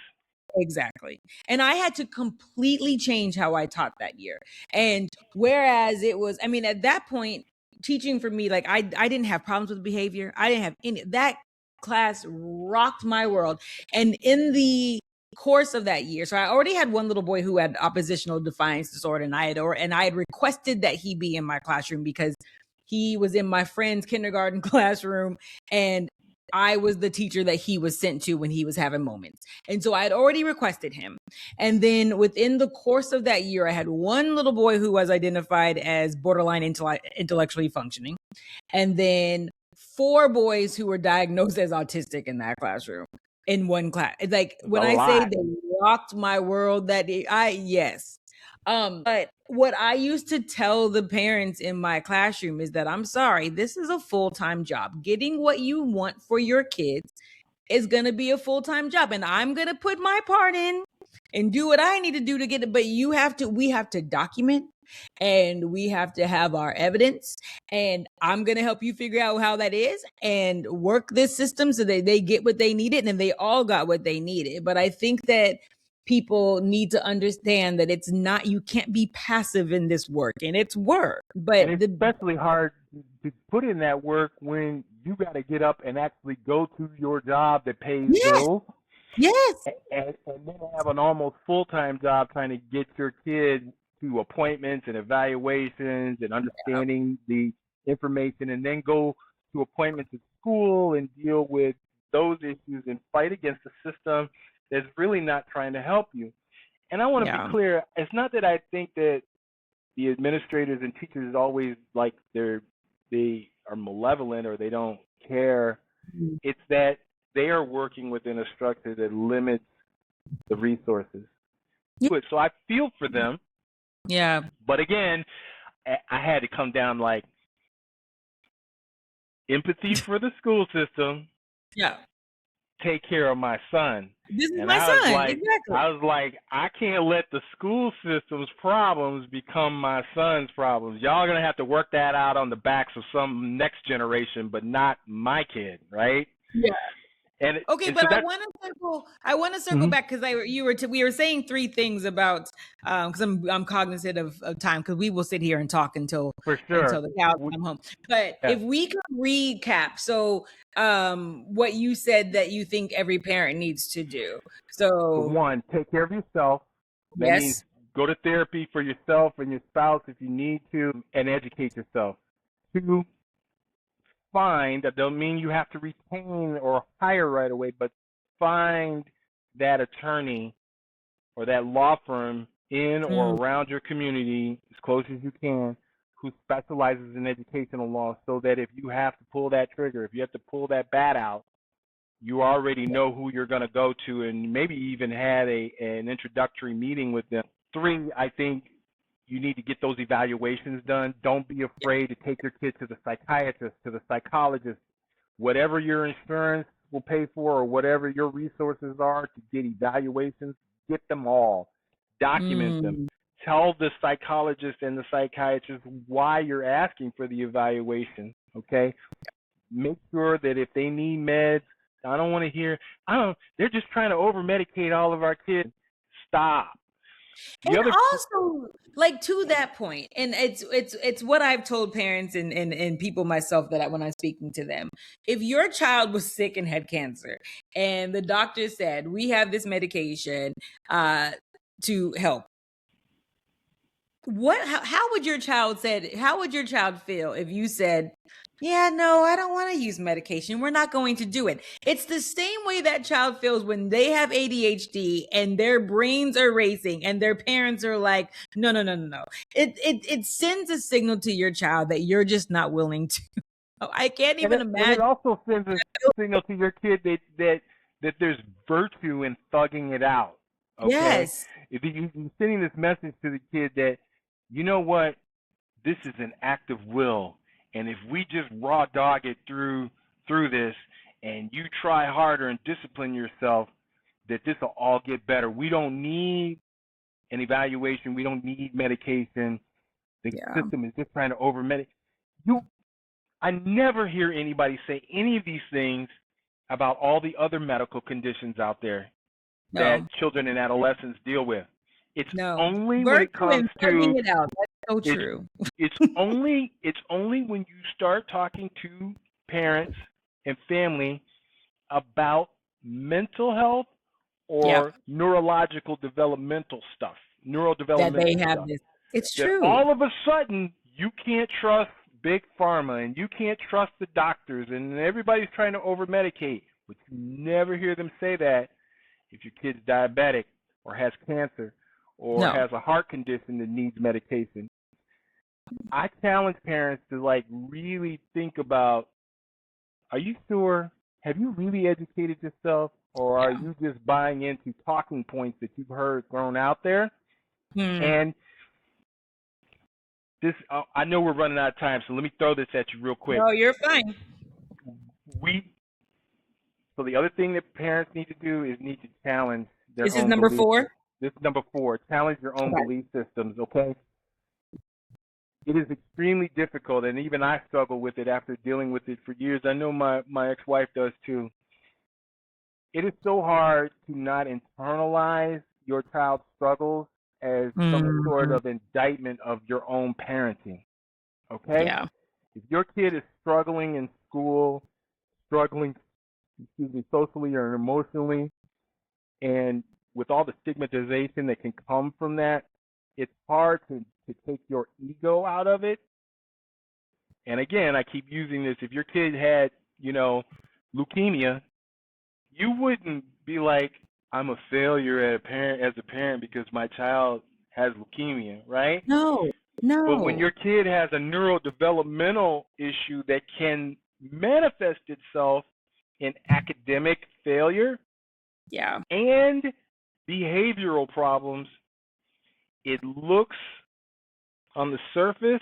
[SPEAKER 1] Exactly. And I had to completely change how I taught that year. And whereas it was, I mean, at that point, teaching for me, like I didn't have problems with behavior. I didn't have any. That class rocked my world. And in the course of that year, so I already had one little boy who had oppositional defiance disorder, and I had requested that he be in my classroom because he was in my friend's kindergarten classroom, and I was the teacher that he was sent to when he was having moments. And so I had already requested him. And then within the course of that year, I had one little boy who was identified as borderline intellectually functioning. And then 4 boys who were diagnosed as autistic in that classroom, in one class. Like,
[SPEAKER 2] It's
[SPEAKER 1] when
[SPEAKER 2] a
[SPEAKER 1] I say
[SPEAKER 2] lot.
[SPEAKER 1] they rocked my world that day, yes. But what I used to tell the parents in my classroom is that, I'm sorry, this is a full-time job. Getting what you want for your kids is going to be a full-time job, and I'm going to put my part in and do what I need to do to get it. But we have to document, and we have to have our evidence, and I'm going to help you figure out how that is and work this system so that they get what they needed, and they all got what they needed. But I think that people need to understand that it's not, you can't be passive in this work, and it's work. But
[SPEAKER 2] And it's especially hard to put in that work when you got to get up and actually go to your job that pays
[SPEAKER 1] yes,
[SPEAKER 2] bills,
[SPEAKER 1] yes,
[SPEAKER 2] and then have an almost full-time job trying to get your kid to appointments and evaluations and understanding the information, and then go to appointments at school and deal with those issues and fight against the system that's really not trying to help you. And I want to be clear, it's not that I think that the administrators and teachers always like they are malevolent or they don't care. It's that they are working within a structure that limits the resources. So I feel for them.
[SPEAKER 1] Yeah.
[SPEAKER 2] But again, I had to come down like empathy for the school system.
[SPEAKER 1] Yeah.
[SPEAKER 2] Take care of my son.
[SPEAKER 1] This is
[SPEAKER 2] And
[SPEAKER 1] my
[SPEAKER 2] I was
[SPEAKER 1] son.
[SPEAKER 2] like,
[SPEAKER 1] Exactly.
[SPEAKER 2] I can't let the school system's problems become my son's problems. Y'all are going to have to work that out on the backs of some next generation, but not my kid, right?
[SPEAKER 1] Yeah.
[SPEAKER 2] And
[SPEAKER 1] okay,
[SPEAKER 2] and
[SPEAKER 1] but
[SPEAKER 2] so
[SPEAKER 1] I want to circle back, because we were saying 3 things about, because I'm cognizant of time, because we will sit here and talk until
[SPEAKER 2] for sure
[SPEAKER 1] the cows come home. But if we could recap, so what you said that you think every parent needs to do. So,
[SPEAKER 2] 1, take care of yourself. That means go to therapy for yourself and your spouse if you need to, and educate yourself. 2, find, that don't mean you have to retain or hire right away, but find that attorney or that law firm in or around your community as close as you can who specializes in educational law, so that if you have to pull that trigger, if you have to pull that bat out, you already know who you're going to go to, and maybe even had an introductory meeting with them. 3, I think you need to get those evaluations done. Don't be afraid to take your kid to the psychiatrist, to the psychologist, whatever your insurance will pay for or whatever your resources are to get evaluations, get them all. Document them. Tell the psychologist and the psychiatrist why you're asking for the evaluation, okay? Make sure that if they need meds, I don't want to hear, they're just trying to over-medicate all of our kids. Stop.
[SPEAKER 1] And also, like, to that point, and it's what I've told parents and people myself, that when I'm speaking to them, if your child was sick and had cancer, and the doctor said, we have this medication to help, how would your child feel if you said, yeah, no, I don't want to use medication, we're not going to do it? It's the same way that child feels when they have ADHD and their brains are racing and their parents are like, no. It sends a signal to your child that you're just not willing to. I can't even imagine.
[SPEAKER 2] And it also sends a signal to your kid that there's virtue in thugging it out. Okay?
[SPEAKER 1] Yes.
[SPEAKER 2] If you're sending this message to the kid that, you know what, this is an act of will, and if we just raw dog it through this, and you try harder and discipline yourself, that this will all get better. We don't need an evaluation. We don't need medication. The system is just trying to over-medicate. I never hear anybody say any of these things about all the other medical conditions out there that children and adolescents deal with. It's only when it comes to
[SPEAKER 1] it out. That's so true.
[SPEAKER 2] It's only when you start talking to parents and family about mental health or neurological developmental stuff, neurodevelopmental
[SPEAKER 1] that they have
[SPEAKER 2] stuff.
[SPEAKER 1] this. It's
[SPEAKER 2] that
[SPEAKER 1] true.
[SPEAKER 2] All of a sudden, you can't trust big pharma and you can't trust the doctors, and everybody's trying to over-medicate. But you never hear them say that if your kid's diabetic or has cancer or has a heart condition that needs medication. I challenge parents to really think about are you sure? Have you really educated yourself, or are you just buying into talking points that you've heard thrown out there? And this, I know we're running out of time, so let me throw this at you real quick.
[SPEAKER 1] No, you're fine.
[SPEAKER 2] So the other thing that parents need to do is need to challenge their own.
[SPEAKER 1] This is number 4?
[SPEAKER 2] This is number 4. Challenge your own belief systems, okay? It is extremely difficult, and even I struggle with it after dealing with it for years. I know my ex-wife does too. It is so hard to not internalize your child's struggles as some sort of indictment of your own parenting, okay?
[SPEAKER 1] Yeah.
[SPEAKER 2] If your kid is struggling in school, struggling, socially or emotionally, and with all the stigmatization that can come from that, it's hard to take your ego out of it. And again, I keep using this. If your kid had, leukemia, you wouldn't be like, I'm a failure as a parent because my child has leukemia, right?
[SPEAKER 1] No.
[SPEAKER 2] But when your kid has a neurodevelopmental issue that can manifest itself in academic failure, and behavioral problems, it looks on the surface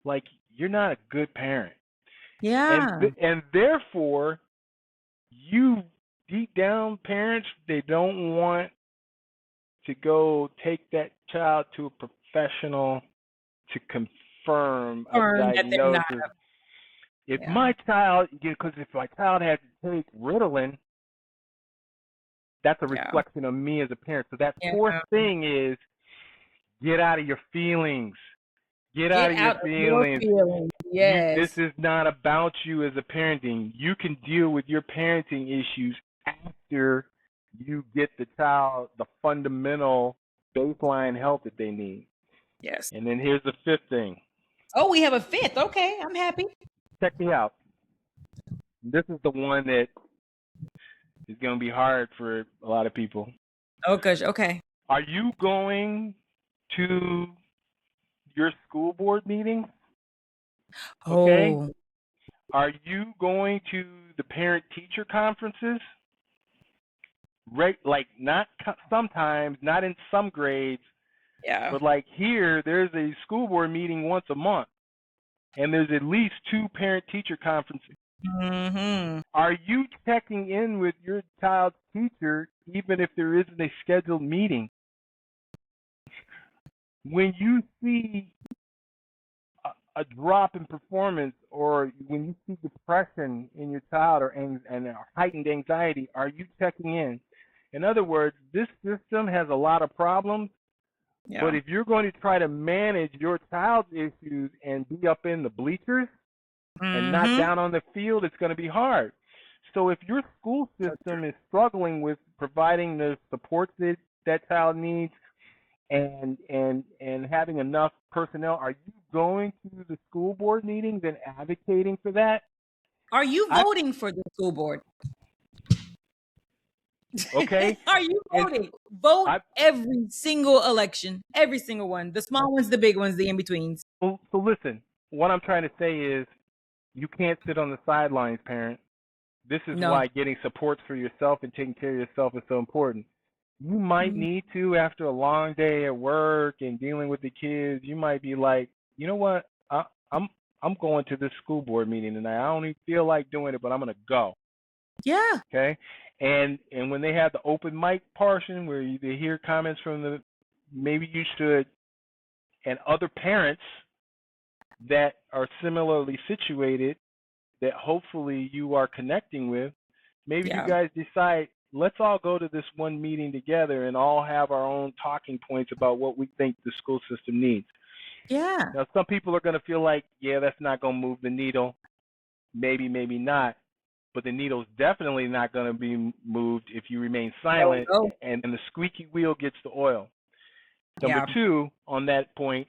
[SPEAKER 2] like you're not a good parent.
[SPEAKER 1] Yeah.
[SPEAKER 2] And therefore, you deep down, parents, they don't want to go take that child to a professional to confirm a diagnosis. If my child, because if my child has to take Ritalin, that's a reflection of me as a parent. So that 4th thing is get out of your feelings. Get out of your feelings.
[SPEAKER 1] Yes.
[SPEAKER 2] This is not about you as a parenting. You can deal with your parenting issues after you get the child the fundamental baseline help that they need.
[SPEAKER 1] Yes.
[SPEAKER 2] And then here's the 5th thing.
[SPEAKER 1] Oh, we have a 5th. Okay, I'm happy.
[SPEAKER 2] Check me out. This is the one that is going to be hard for a lot of people.
[SPEAKER 1] Oh, gosh. Okay.
[SPEAKER 2] Are you going to your school board meetings? Okay.
[SPEAKER 1] Oh.
[SPEAKER 2] Are you going to the parent-teacher conferences? Right, like not sometimes, not in some grades.
[SPEAKER 1] Yeah.
[SPEAKER 2] But like here, there's a school board meeting once a month, and there's at least 2 parent-teacher conferences. Are you checking in with your child's teacher even if there isn't a scheduled meeting? When you see a drop in performance, or when you see depression in your child and heightened anxiety, are you checking in? In other words, this system has a lot of problems, but if you're going to try to manage your child's issues and be up in the bleachers and not down on the field, it's going to be hard. So if your school system is struggling with providing the support that child needs and having enough personnel, are you going to the school board meetings and advocating for that?
[SPEAKER 1] Are you voting for the school board?
[SPEAKER 2] Okay.
[SPEAKER 1] Are you voting? Vote every single election, every single one. The small ones, the big ones, the in-betweens.
[SPEAKER 2] So listen, what I'm trying to say is you can't sit on the sidelines, parent. This is why getting supports for yourself and taking care of yourself is so important. You might need to, after a long day at work and dealing with the kids, you might be like, you know what, I'm going to this school board meeting tonight. I don't even feel like doing it, but I'm going to go.
[SPEAKER 1] Yeah.
[SPEAKER 2] Okay. And when they have the open mic portion where they hear comments from maybe you should, and other parents that are similarly situated that hopefully you are connecting with, maybe you guys decide, let's all go to this one meeting together and all have our own talking points about what we think the school system needs.
[SPEAKER 1] Yeah.
[SPEAKER 2] Now, some people are going to feel like, that's not going to move the needle. Maybe, maybe not. But the needle's definitely not going to be moved if you remain silent and the squeaky wheel gets the oil. Number 2, on that point,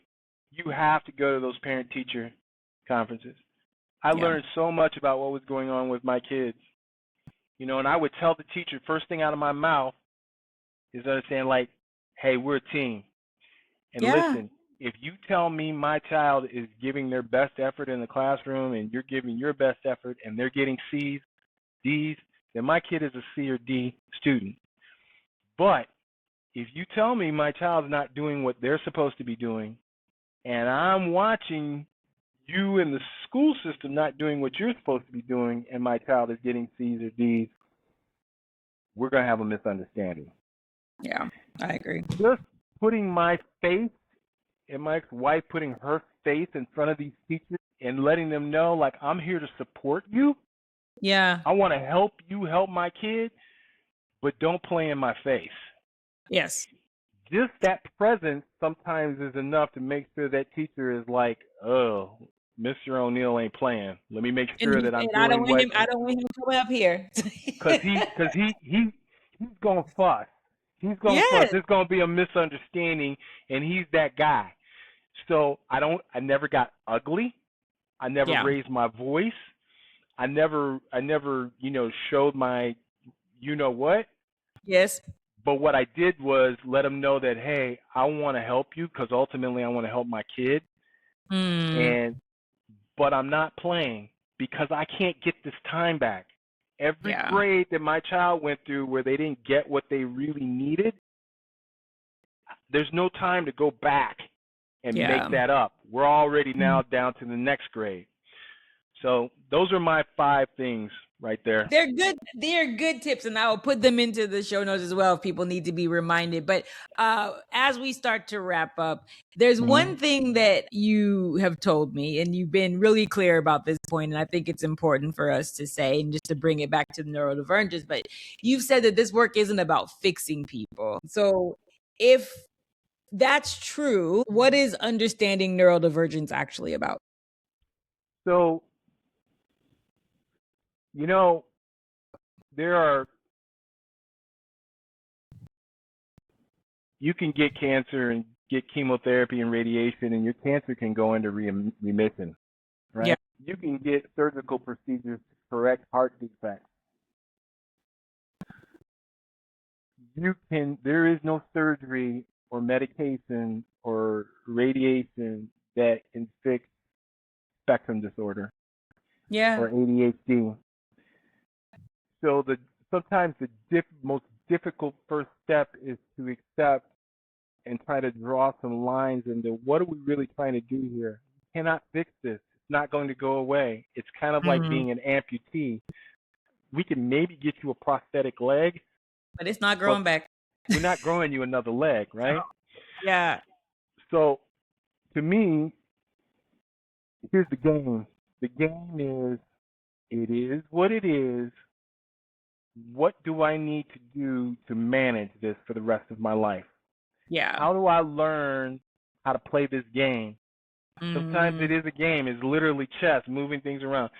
[SPEAKER 2] you have to go to those parent-teacher conferences. I learned so much about what was going on with my kids. And I would tell the teacher, first thing out of my mouth is understand, like, hey, we're a team. And listen, if you tell me my child is giving their best effort in the classroom and you're giving your best effort and they're getting C's, D's, then my kid is a C or D student. But if you tell me my child's not doing what they're supposed to be doing, and I'm watching you in the school system not doing what you're supposed to be doing, and my child is getting C's or D's, we're going to have a misunderstanding.
[SPEAKER 1] Yeah, I agree.
[SPEAKER 2] Just putting my face and my ex-wife putting her face in front of these teachers and letting them know, like, I'm here to support you.
[SPEAKER 1] Yeah.
[SPEAKER 2] I want to help you help my kid, but don't play in my face.
[SPEAKER 1] Yes.
[SPEAKER 2] Just that presence sometimes is enough to make sure that teacher is like, oh, Mr. O'Neal ain't playing. Let me make sure that I'm doing
[SPEAKER 1] I don't
[SPEAKER 2] what.
[SPEAKER 1] I don't want him coming up here.
[SPEAKER 2] Because he's gonna fuss. He's gonna fuss. There's gonna be a misunderstanding, and he's that guy. So I never got ugly. I never raised my voice. I never, showed my, what.
[SPEAKER 1] Yes.
[SPEAKER 2] But what I did was let him know that, hey, I want to help you because ultimately I want to help my kid. But I'm not playing because I can't get this time back. Every grade that my child went through where they didn't get what they really needed, there's no time to go back and make that up. We're already now down to the next grade. So those are my 5 things right there.
[SPEAKER 1] They're good. They're good tips, and I will put them into the show notes as well if people need to be reminded. But as we start to wrap up, there's one thing that you have told me, and you've been really clear about this point, and I think it's important for us to say, and just to bring it back to the neurodivergence, but you've said that this work isn't about fixing people. So if that's true, what is understanding neurodivergence actually about?
[SPEAKER 2] So, you can get cancer and get chemotherapy and radiation, and your cancer can go into remission, right?
[SPEAKER 1] Yeah.
[SPEAKER 2] You can get surgical procedures to correct heart defects. There is no surgery or medication or radiation that can fix spectrum disorder or ADHD. So sometimes the most difficult first step is to accept and try to draw some lines into what are we really trying to do here. We cannot fix this. It's not going to go away. It's kind of like being an amputee. We can maybe get you a prosthetic leg,
[SPEAKER 1] but it's not growing back.
[SPEAKER 2] We're not growing you another leg, right?
[SPEAKER 1] Yeah.
[SPEAKER 2] So to me, here's the game. The game is, it is what it is. What do I need to do to manage this for the rest of my life?
[SPEAKER 1] Yeah.
[SPEAKER 2] How do I learn how to play this game? Sometimes it is a game. It's literally chess, moving things around.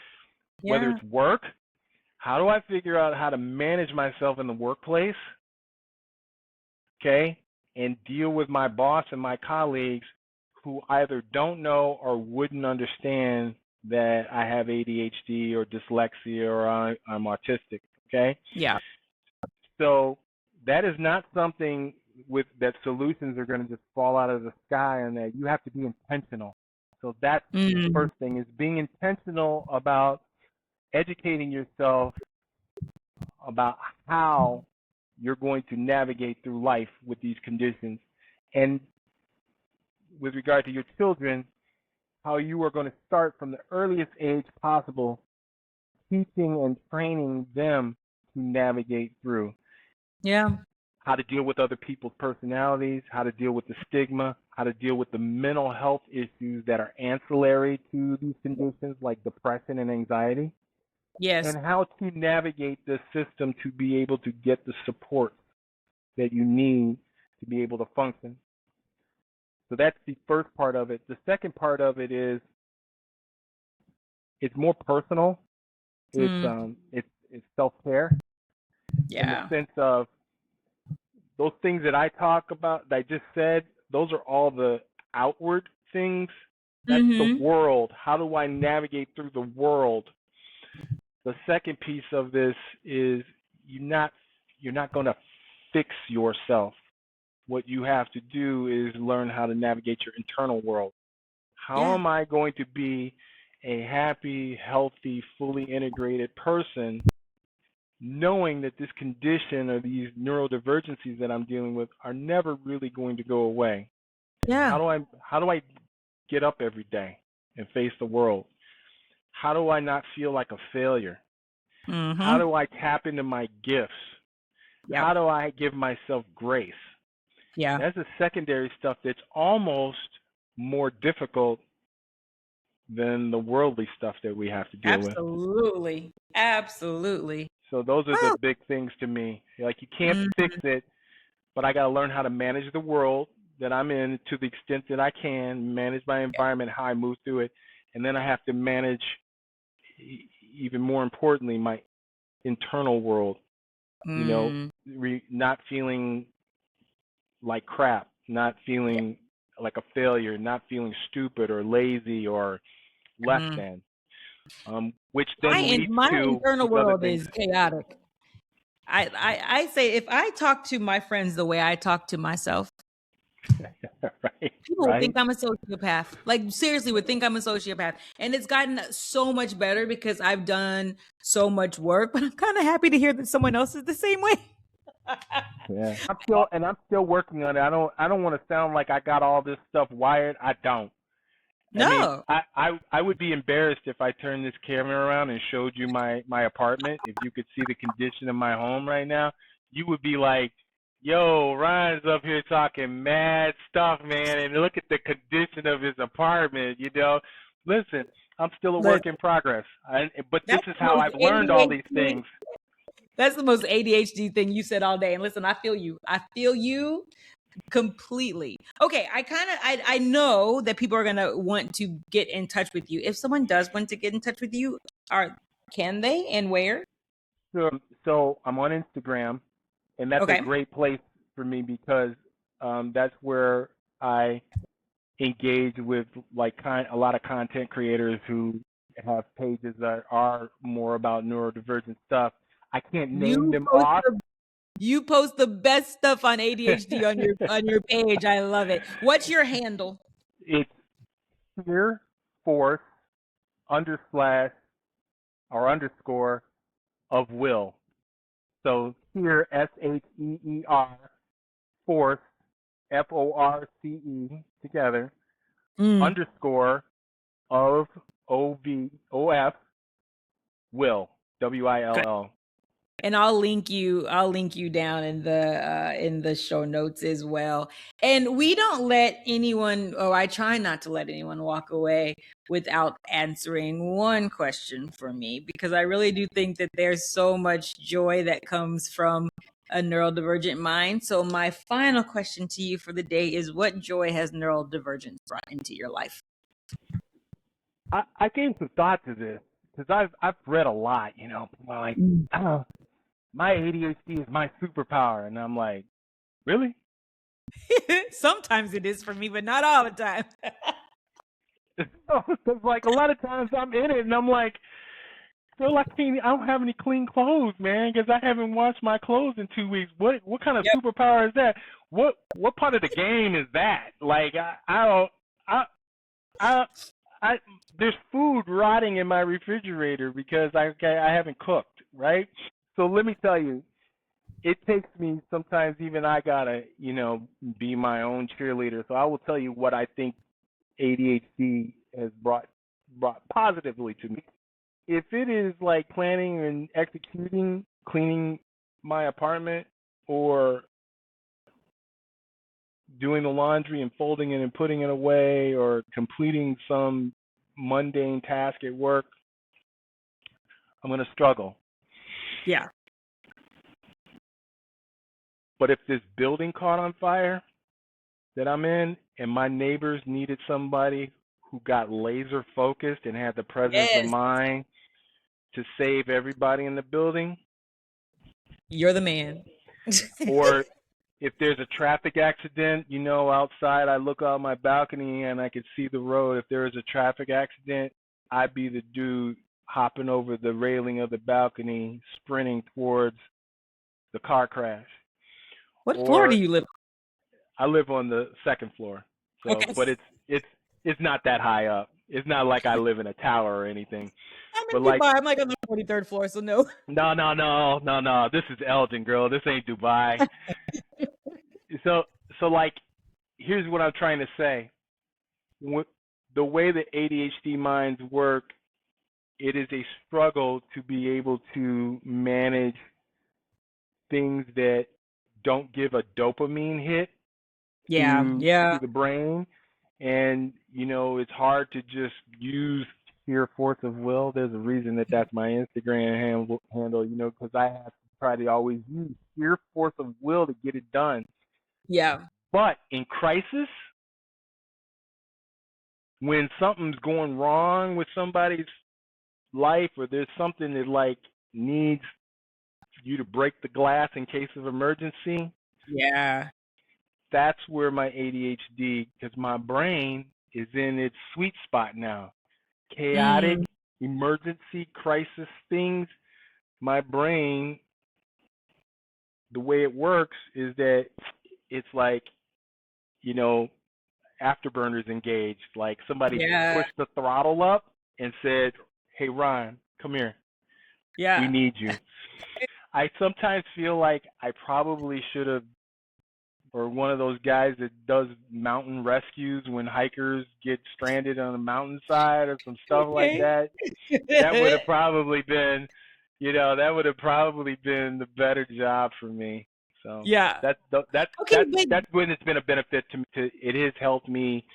[SPEAKER 2] Yeah. Whether it's work, how do I figure out how to manage myself in the workplace, okay, and deal with my boss and my colleagues who either don't know or wouldn't understand that I have ADHD or dyslexia or I'm autistic, okay?
[SPEAKER 1] Yeah.
[SPEAKER 2] So that is not something that solutions are going to just fall out of the sky, and that you have to be intentional. So that's the first thing, is being intentional about educating yourself about how you're going to navigate through life with these conditions. And with regard to your children, how you are going to start from the earliest age possible, teaching and training them to navigate through.
[SPEAKER 1] Yeah.
[SPEAKER 2] How to deal with other people's personalities, how to deal with the stigma, how to deal with the mental health issues that are ancillary to these conditions like depression and anxiety.
[SPEAKER 1] Yes.
[SPEAKER 2] And how to navigate this system to be able to get the support that you need to be able to function. So that's the first part of it. The second part of it is it's more personal. It's self-care.
[SPEAKER 1] Yeah.
[SPEAKER 2] In the sense of those things that I talk about, that I just said, those are all the outward things. That's the world. How do I navigate through the world? The second piece of this is you're not going to fix yourself. what you have to do is learn how to navigate your internal world. How
[SPEAKER 1] Yeah.
[SPEAKER 2] am I going to be a happy, healthy, fully integrated person, knowing that this condition or these neurodivergencies that I'm dealing with are never really going to go away?
[SPEAKER 1] Yeah.
[SPEAKER 2] How do I get up every day and face the world? How do I not feel like a failure? How
[SPEAKER 1] Mm-hmm.
[SPEAKER 2] do I tap into my gifts?
[SPEAKER 1] Yep.
[SPEAKER 2] How do I give myself grace?
[SPEAKER 1] Yeah.
[SPEAKER 2] That's the secondary stuff that's almost more difficult than the worldly stuff that we have to deal with.
[SPEAKER 1] Absolutely. Absolutely.
[SPEAKER 2] So those are the
[SPEAKER 1] Woo.
[SPEAKER 2] big things to me. Like, you can't fix
[SPEAKER 1] Mhm.
[SPEAKER 2] it, but I got to learn how to manage the world that I'm in to the extent that I can, manage my environment, how I move through it, and then I have to manage, even more importantly, my internal world. You know,
[SPEAKER 1] Mm.
[SPEAKER 2] not feeling like crap, not feeling like a failure, not feeling stupid or lazy or less
[SPEAKER 1] Mhm.
[SPEAKER 2] than, which then leads
[SPEAKER 1] My
[SPEAKER 2] to
[SPEAKER 1] internal
[SPEAKER 2] these other
[SPEAKER 1] world
[SPEAKER 2] things.
[SPEAKER 1] is chaotic. I say if I talk to my friends the way I talk to myself,
[SPEAKER 2] Right,
[SPEAKER 1] people would
[SPEAKER 2] right.
[SPEAKER 1] think I'm a sociopath. Like, seriously, would think I'm a sociopath. And it's gotten so much better because I've done so much work. But I'm kind of happy to hear that someone else is the same way.
[SPEAKER 2] Yeah, I'm still working on it. I don't want to sound like I got all this stuff wired. I don't. I mean,
[SPEAKER 1] No,
[SPEAKER 2] I would be embarrassed if I turned this camera around and showed you my apartment. If you could see the condition of my home right now, you would be like, "Yo, Ryan's up here talking mad stuff, man, and look at the condition of his apartment." You know, listen, I'm still a
[SPEAKER 1] look,
[SPEAKER 2] work in progress. But this
[SPEAKER 1] that's
[SPEAKER 2] is
[SPEAKER 1] the
[SPEAKER 2] how
[SPEAKER 1] most
[SPEAKER 2] I've learned all these
[SPEAKER 1] ADHD.
[SPEAKER 2] things.
[SPEAKER 1] That's the most ADHD thing you said all day. And listen, I feel you. I feel you completely. Okay, I know that people are gonna want to get in touch with you. If someone does want to get in touch with you, are can they and where?
[SPEAKER 2] So I'm on Instagram, and that's a
[SPEAKER 1] Okay.
[SPEAKER 2] great place for me because that's where I engage with a lot of content creators who have pages that are more about neurodivergent stuff. I can't name
[SPEAKER 1] You
[SPEAKER 2] them
[SPEAKER 1] post
[SPEAKER 2] off.
[SPEAKER 1] the you post the best stuff on ADHD on your page. I love it. What's your handle?
[SPEAKER 2] It's here force underslash or underscore of will. So here SHEER force FORCE together
[SPEAKER 1] Mm.
[SPEAKER 2] underscore of OF will WILL.
[SPEAKER 1] And I'll link you down in the show notes as well. And we don't let anyone, or I try not to let anyone walk away without answering one question for me, because I really do think that there's so much joy that comes from a neurodivergent mind. So my final question to you for the day is, what joy has neurodivergence brought into your life?
[SPEAKER 2] I gave some thought to this because I've read a lot. People are like,
[SPEAKER 1] Mm.
[SPEAKER 2] oh, my ADHD is my superpower, and I'm like, really?
[SPEAKER 1] Sometimes it is for me, but not all the time.
[SPEAKER 2] Because like a lot of times I'm in it, and I'm like, feel like I don't have any clean clothes, man, because I haven't washed my clothes in 2 weeks. What kind of
[SPEAKER 1] Yep.
[SPEAKER 2] superpower is that? What part of the game is that? Like I don't I I there's food rotting in my refrigerator because I haven't cooked, right? So let me tell you, it takes me sometimes even I gotta, be my own cheerleader. So I will tell you what I think ADHD has brought positively to me. If it is like planning and executing, cleaning my apartment or doing the laundry and folding it and putting it away or completing some mundane task at work, I'm going to struggle.
[SPEAKER 1] Yeah.
[SPEAKER 2] But if this building caught on fire that I'm in and my neighbors needed somebody who got laser focused and had the presence of
[SPEAKER 1] Yes.
[SPEAKER 2] mind to save everybody in the building,
[SPEAKER 1] You're the man.
[SPEAKER 2] or if there's a traffic accident, outside, I look out my balcony and I can see the road. If there is a traffic accident, I'd be the dude hopping over the railing of the balcony, sprinting towards the car crash.
[SPEAKER 1] What floor do
[SPEAKER 2] Or
[SPEAKER 1] you live
[SPEAKER 2] I live on the second floor. So,
[SPEAKER 3] Okay.
[SPEAKER 2] but it's not that high up. It's not like I live in a tower or anything.
[SPEAKER 3] I'm
[SPEAKER 2] But
[SPEAKER 3] in
[SPEAKER 2] like,
[SPEAKER 3] Dubai. I'm like on the 43rd floor, so no.
[SPEAKER 2] no. This is Elgin, girl. This ain't Dubai. So like, here's what I'm trying to say. The way that ADHD minds work, it is a struggle to be able to manage things that don't give a dopamine hit to the brain. And, it's hard to just use sheer force of will. There's a reason that that's my Instagram handle, because I have to try to always use sheer force of will to get it done.
[SPEAKER 3] Yeah.
[SPEAKER 2] But in crisis, when something's going wrong with somebody's life, or there's something that like needs you to break the glass in case of emergency, that's where my ADHD, because my brain is in its sweet spot now. Chaotic, emergency, crisis things, my brain, the way it works is that it's like, afterburners engaged. Like somebody pushed the throttle up and said, "Hey, Ron, come here. We need you." I sometimes feel like I probably should have, or one of those guys that does mountain rescues when hikers get stranded on a mountainside or some stuff like that. That would have probably been, the better job for me. So that's when it's been a benefit to me. It has helped me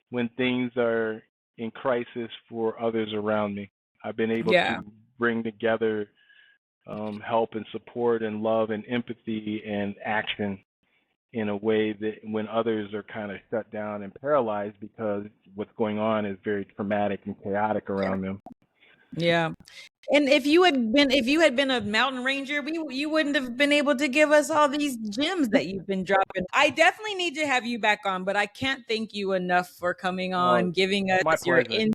[SPEAKER 2] when things are in crisis for others around me. I've been able to bring together help and support and love and empathy and action in a way that when others are kind of shut down and paralyzed because what's going on is very traumatic and chaotic around them.
[SPEAKER 3] Yeah. And if you had been a mountain ranger, you wouldn't have been able to give us all these gems that you've been dropping. I definitely need to have you back on, but I can't thank you enough for coming on, giving us your insight.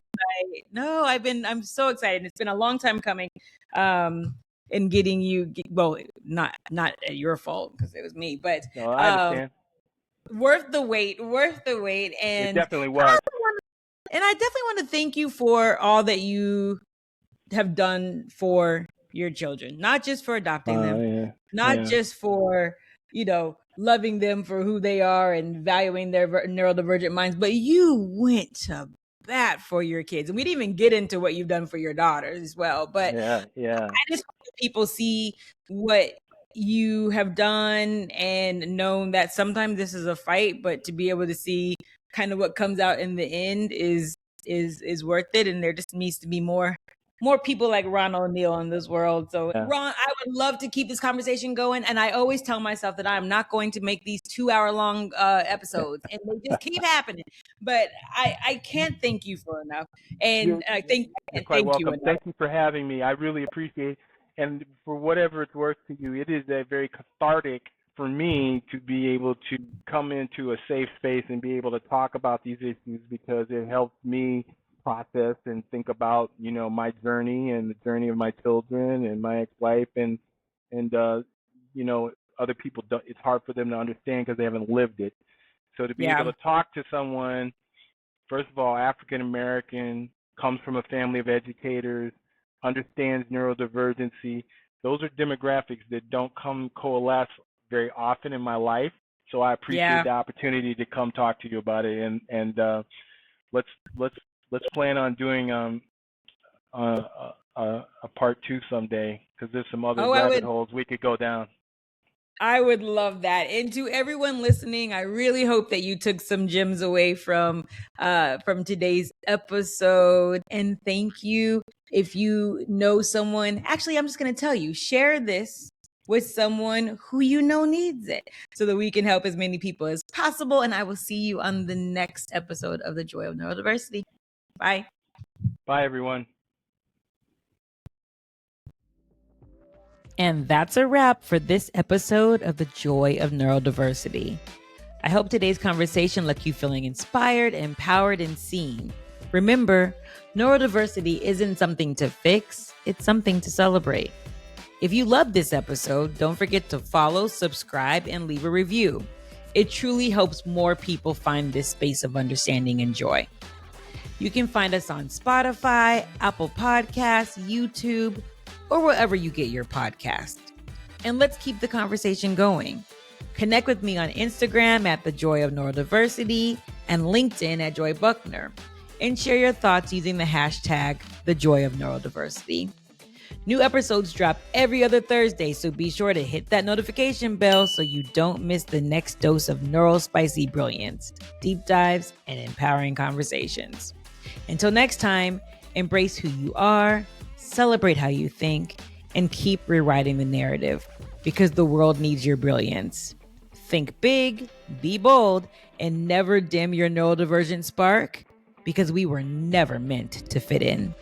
[SPEAKER 3] No, I'm so excited. It's been a long time coming. And getting you, well, not your fault because it was me, but
[SPEAKER 2] no, I understand.
[SPEAKER 3] Worth the wait. And
[SPEAKER 2] it definitely was.
[SPEAKER 3] And I definitely want to thank you for all that you have done for your children, not just for adopting them, not just for, loving them for who they are and valuing their neurodivergent minds, but you went to bat for your kids. And we didn't even get into what you've done for your daughters as well. But I just hope that people see what you have done and known that sometimes this is a fight, but to be able to see kind of what comes out in the end is worth it. And there just needs to be more people like Ronald O'Neal in this world. So Ron, I would love to keep this conversation going. And I always tell myself that I'm not going to make these 2-hour-long episodes, and they just keep happening. But I can't thank you for enough. And I think
[SPEAKER 2] you're quite welcome. Thank you for having me. I really appreciate it. And for whatever it's worth to you, it is a very cathartic for me to be able to come into a safe space and be able to talk about these issues, because it helps me process and think about, my journey and the journey of my children and my ex-wife and other people it's hard for them to understand because they haven't lived it. So to be able to talk to someone, first of all, African American, comes from a family of educators, understands neurodivergency, those are demographics that don't coalesce very often in my life. So I appreciate the opportunity to come talk to you about it, and let's plan on doing a part 2 someday, because there's some other rabbit holes we could go down.
[SPEAKER 3] I would love that. And to everyone listening, I really hope that you took some gems away from today's episode. And thank you. If you know someone, actually, I'm just going to tell you, share this with someone who needs it, so that we can help as many people as possible. And I will see you on the next episode of the Joy of Neurodiversity. Bye.
[SPEAKER 2] Bye, everyone.
[SPEAKER 1] And that's a wrap for this episode of the Joy of Neurodiversity. I hope today's conversation left you feeling inspired, empowered, and seen. Remember, neurodiversity isn't something to fix, it's something to celebrate. If you loved this episode, don't forget to follow, subscribe, and leave a review. It truly helps more people find this space of understanding and joy. You can find us on Spotify, Apple Podcasts, YouTube, or wherever you get your podcast. And let's keep the conversation going. Connect with me on Instagram at The Joy of Neurodiversity and LinkedIn at Joy Buckner, and share your thoughts using the hashtag The Joy of Neurodiversity. New episodes drop every other Thursday, so be sure to hit that notification bell so you don't miss the next dose of neurospicy brilliance, deep dives, and empowering conversations. Until next time, embrace who you are, celebrate how you think, and keep rewriting the narrative, because the world needs your brilliance. Think big, be bold, and never dim your neurodivergent spark, because we were never meant to fit in.